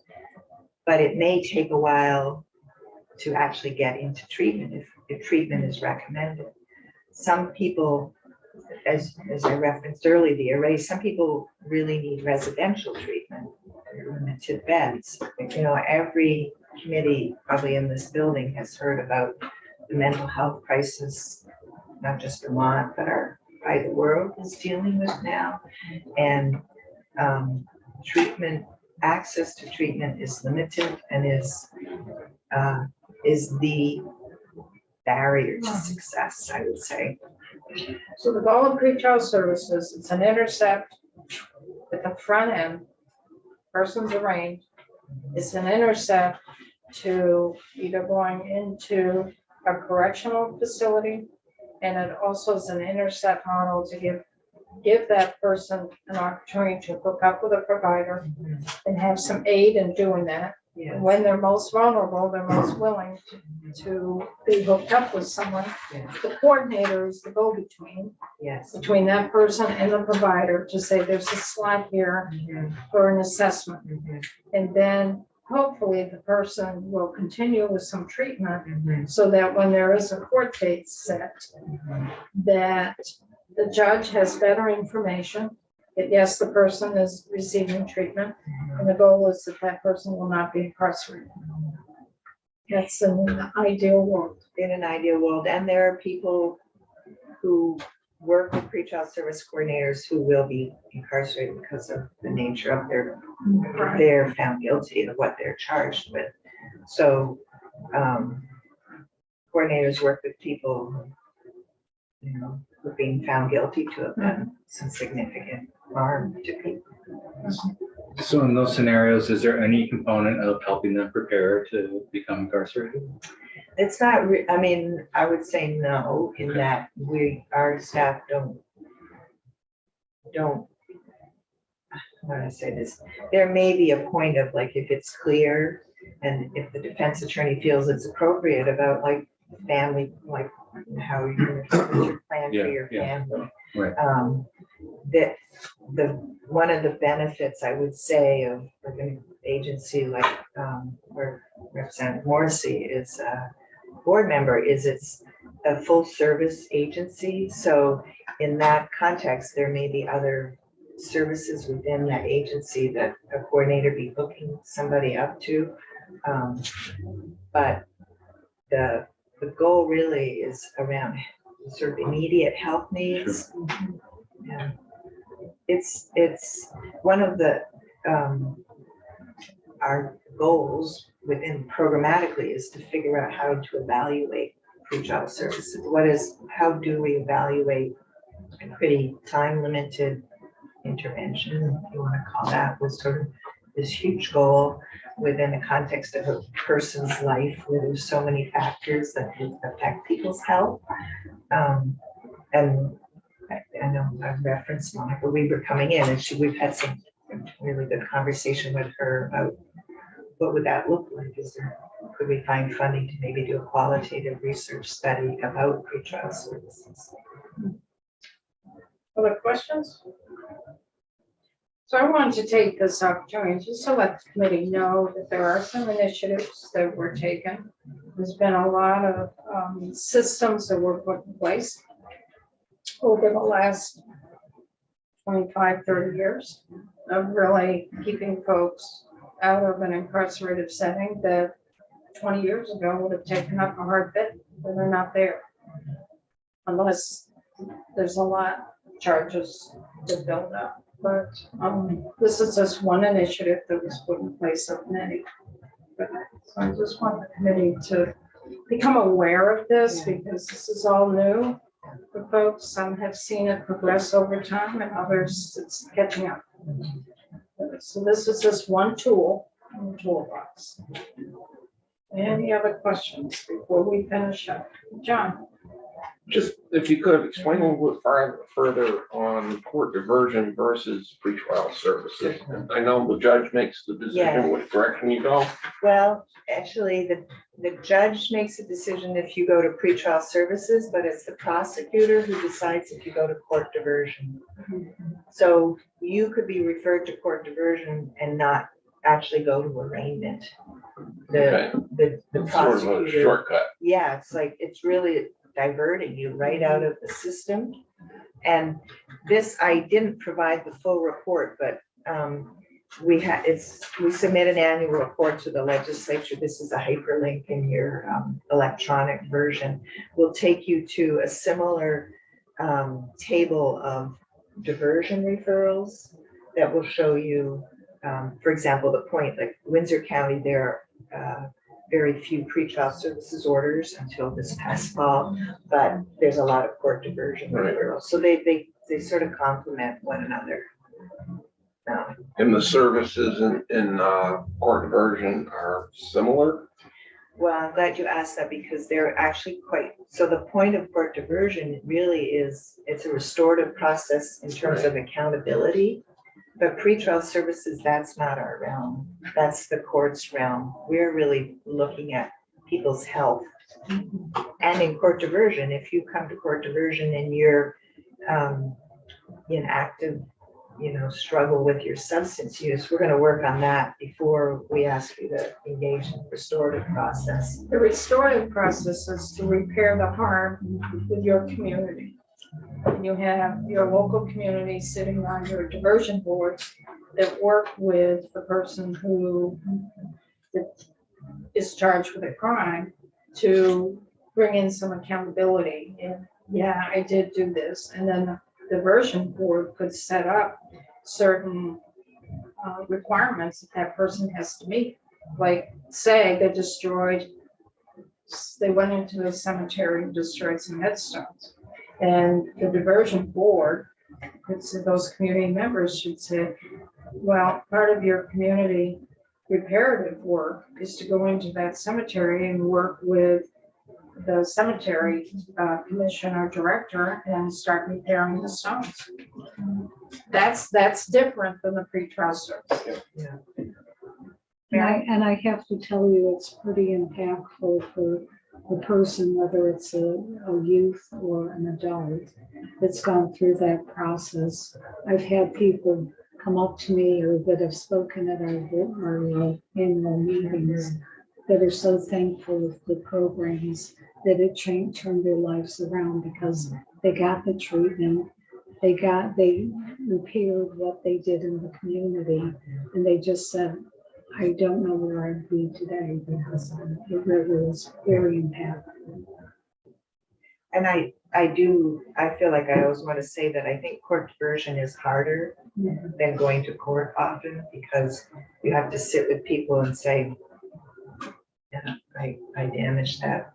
but it may take a while to actually get into treatment if treatment is recommended. Some people, as I referenced earlier, the array, some people really need residential treatment, limited beds. Every committee probably in this building has heard about the mental health crisis, not just Vermont, but the world is dealing with now. And access to treatment is limited and is the barrier to success, I would say. So the goal of pretrial services, it's an intercept at the front end, person's arraigned. It's an intercept to either going into a correctional facility, and it also is an intercept model to give that person an opportunity to hook up with a provider and have some aid in doing that. Yes. When they're most vulnerable, they're most willing to be hooked up with someone. Yes. The coordinator is the go-between Yes. between that person and the provider to say there's a slot here for an assessment. And then hopefully the person will continue with some treatment so that when there is a court date set, that the judge has better information. That yes, the person is receiving treatment, and the goal is that that person will not be incarcerated. That's an ideal world. In an ideal world, and there are people who work with pretrial service coordinators who will be incarcerated because of the nature of they're found guilty of what they're charged with. So coordinators work with people, who are being found guilty to have done some significant harm to people. So in those scenarios, is there any component of helping them prepare to become incarcerated? It's not, I would say no, in that our staff don't, how do I say this? There may be a point of if it's clear and if the defense attorney feels it's appropriate about family, how you plan for your family. Right. That one of the benefits I would say of an agency where Representative Morrissey is a board member is it's a full service agency. So in that context, there may be other services within that agency that a coordinator be hooking somebody up to. But the goal really is around sort of immediate health needs. Sure. Yeah. It's one of the our goals within programmatically is to figure out how to evaluate pretrial services. How do we evaluate a pretty time limited intervention, if you want to call that, was sort of this huge goal within the context of a person's life where there's so many factors that can affect people's health. And I know I've referenced Monica Weber coming in, and we've had some really good conversation with her about what would that look like? Could we find funding to maybe do a qualitative research study about pretrial services? Other questions? So I wanted to take this opportunity just to let the committee know that there are some initiatives that were taken. There's been a lot of systems that were put in place over the last 25, 30 years of really keeping folks out of an incarcerated setting that 20 years ago would have taken up a hard bit, but they're not there. Unless there's a lot of charges to build up. But this is just one initiative that was put in place of many. So I just want the committee to become aware of this because this is all new for folks. Some have seen it progress over time and others it's catching up. So this is just one tool in the toolbox. Any other questions before we finish up? John? Just if you could explain a little bit further on court diversion versus pretrial services. I know the judge makes the Yeah. decision which direction you go. Well, actually, the judge makes a decision if you go to pretrial services, but it's the prosecutor who decides if you go to court diversion. So you could be referred to court diversion and not actually go to arraignment. Okay. The Sort of a prosecutor, shortcut. yeah, it's like, it's really diverting you right out of the system. And this, I didn't provide the full report, but we submit an annual report to the legislature. This is a hyperlink in your electronic version. Will take you to a similar table of diversion referrals that will show you, for example, the point, like Windsor County, there are very few pretrial services orders until this past fall, but there's a lot of court diversion Right. referrals. So they sort of complement one another. And the services in court diversion are similar. Well, I'm glad you asked that because they're actually quite, so the point of court diversion really is, it's a restorative process in terms of accountability. But pretrial services, that's not our realm. That's the court's realm. We're really looking at people's health. And in court diversion, if you come to court diversion and you're in active, struggle with your substance use, we're going to work on that before we ask you to engage in the restorative process. The restorative process is to repair the harm with your community. And you have your local community sitting on your diversion boards that work with the person who is charged with a crime to bring in some accountability. And yeah, I did do this. And then the diversion board could set up certain requirements that that person has to meet. Like, say they went into the cemetery and destroyed some headstones. And the diversion board, those community members should say, well, part of your community reparative work is to go into that cemetery and work with the cemetery commission or director and start repairing the stones. That's different than the pretrial service. And I have to tell you, it's pretty impactful for the person, whether it's a youth or an adult that's gone through that process. I've had people come up to me or that have spoken at our annual meetings that are so thankful of the programs that it turned their lives around because they got the treatment, they repaired what they did in the community, and they just said, I don't know where I'd be today because it really was very impactful. And I feel like I always want to say that I think court diversion is harder than going to court often because you have to sit with people and say, yeah, I damaged that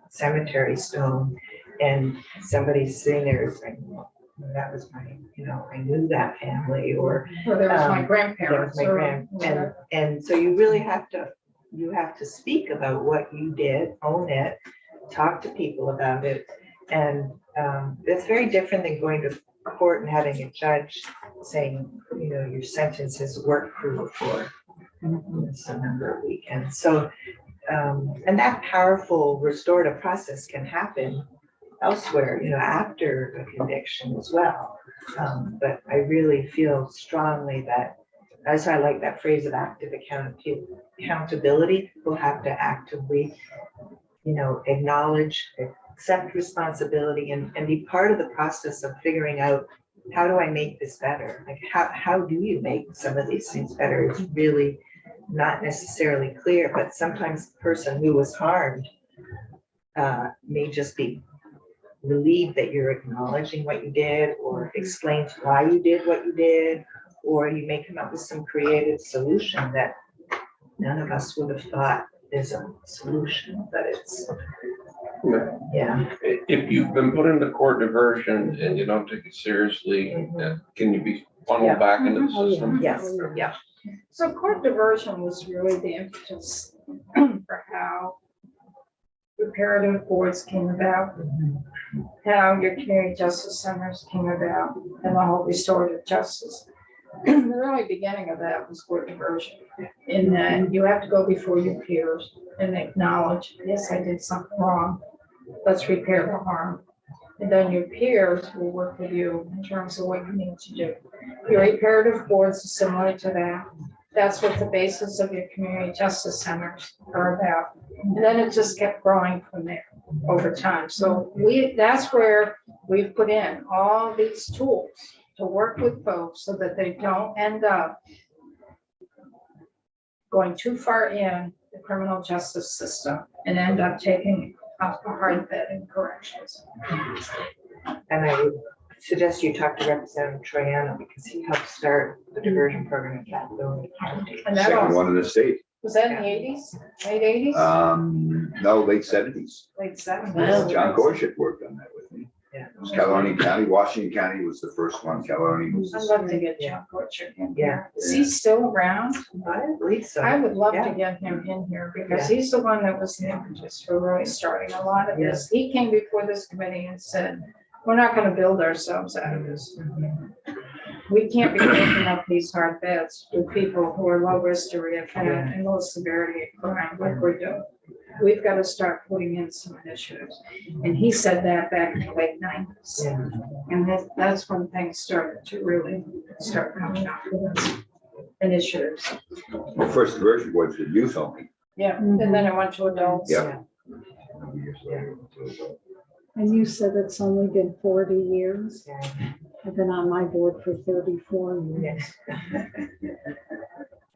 cemetery stone, and somebody's sitting there saying, well, that was my, I knew that family, or There was my that grandparents. was my and so you really have to speak about what you did, own it, talk to people about it, and it's very different than going to court and having a judge saying, your sentence has worked for a number of weekends. So, and that powerful restorative process can happen elsewhere, after a conviction as well. But I really feel strongly that, as I like that phrase of active accountability, we'll have to actively, acknowledge, accept responsibility and be part of the process of figuring out, how do I make this better? Like, how do you make some of these things better? It's really not necessarily clear, but sometimes the person who was harmed may just be relieved that you're acknowledging what you did, or explains why you did what you did, or you may come up with some creative solution that none of us would have thought is a solution, but it's, yeah. If you've been put into court diversion and you don't take it seriously, can you be funneled back into the system? Yes, yeah. So court diversion was really the impetus for how reparative boards came about. how your community justice centers came about and the whole restorative justice. The really beginning of that was court diversion, in that you have to go before your peers and acknowledge, yes, I did something wrong. Let's repair the harm. And then your peers will work with you in terms of what you need to do. Your reparative boards are similar to that. That's what the basis of your community justice centers are about. And then it just kept growing from there over time. So that's where we've put in all these tools to work with folks so that they don't end up going too far in the criminal justice system and end up taking a hard bed in corrections. And I would suggest you talk to Representative Troiano because he helped start the diversion program in Capital County. And that Second also, one in the state. was that in the 80s, late 80s, No, late 70s. late 70s? Wow. John Gorsuch worked on that with me. Yeah. It was Caledonia County, Washington County was the first one. Caledonia was the I'd love to second. get John Gorsuch in Yeah. here. Is he still around? I believe so. I would love to Yeah. get him in here because he's the one that was the impetus for really starting a lot of this. He came before this committee and said, we're not gonna build ourselves out of this. We can't be making up these hard beds with people who are low risk to reoffend and low severity of crime like we're doing. We've got to start putting in some initiatives. And he said that back in the late 90s. Yeah. And that's when things started to really start coming up with us. Initiatives. The first diversion board was youth only. Yeah, and then it went to adults. Yep. And you said it's only been 40 years. Yeah. I've been on my board for 34 years. Yes.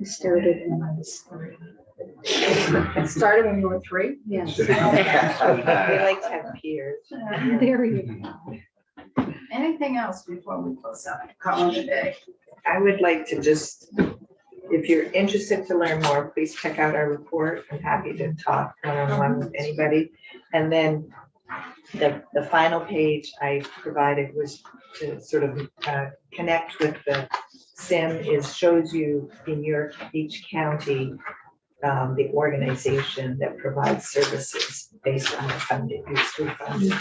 I started when I was 3. It started when you were 3. Yes. We like to have peers. There you go. Anything else before we close out? Call it a day. I would like to just, if you're interested to learn more, please check out our report. I'm happy to talk one-on-one with anybody. And then the final page I provided was to sort of connect with the SIM shows you in each county the organization that provides services based on the funding, it's funded.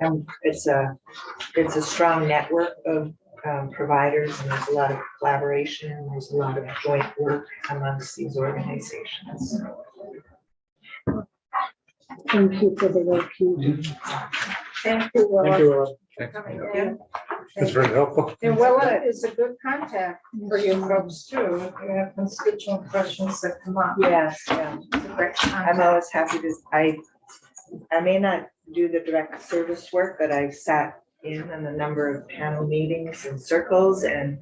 And it's a strong network of providers, and there's a lot of collaboration, there's a lot of joint work amongst these organizations. Thank you for the work you do. Thank you, Willa. Thank you, Willa. for coming in. That's very helpful. And Willa is a good contact for you folks too, if you have constituent questions that come up. Yes, yeah. It's a great I'm contact. always happy to, I may not do the direct service work, but I've sat in on a number of panel meetings and circles, and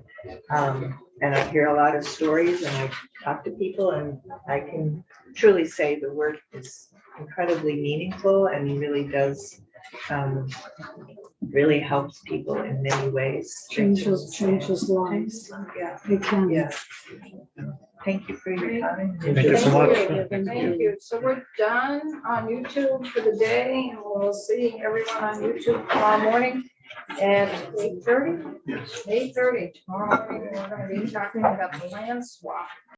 I hear a lot of stories, and I talk to people, and I can truly say the work is incredibly meaningful and really does really helps people in many ways. Changes lives. Yeah, It can. yeah. Thank you for your time. Thank you so much. Thank you. So we're done on YouTube for the day, and we'll see everyone on YouTube tomorrow morning at 8:30. 8:30 tomorrow morning. We're going to be talking about the land swap.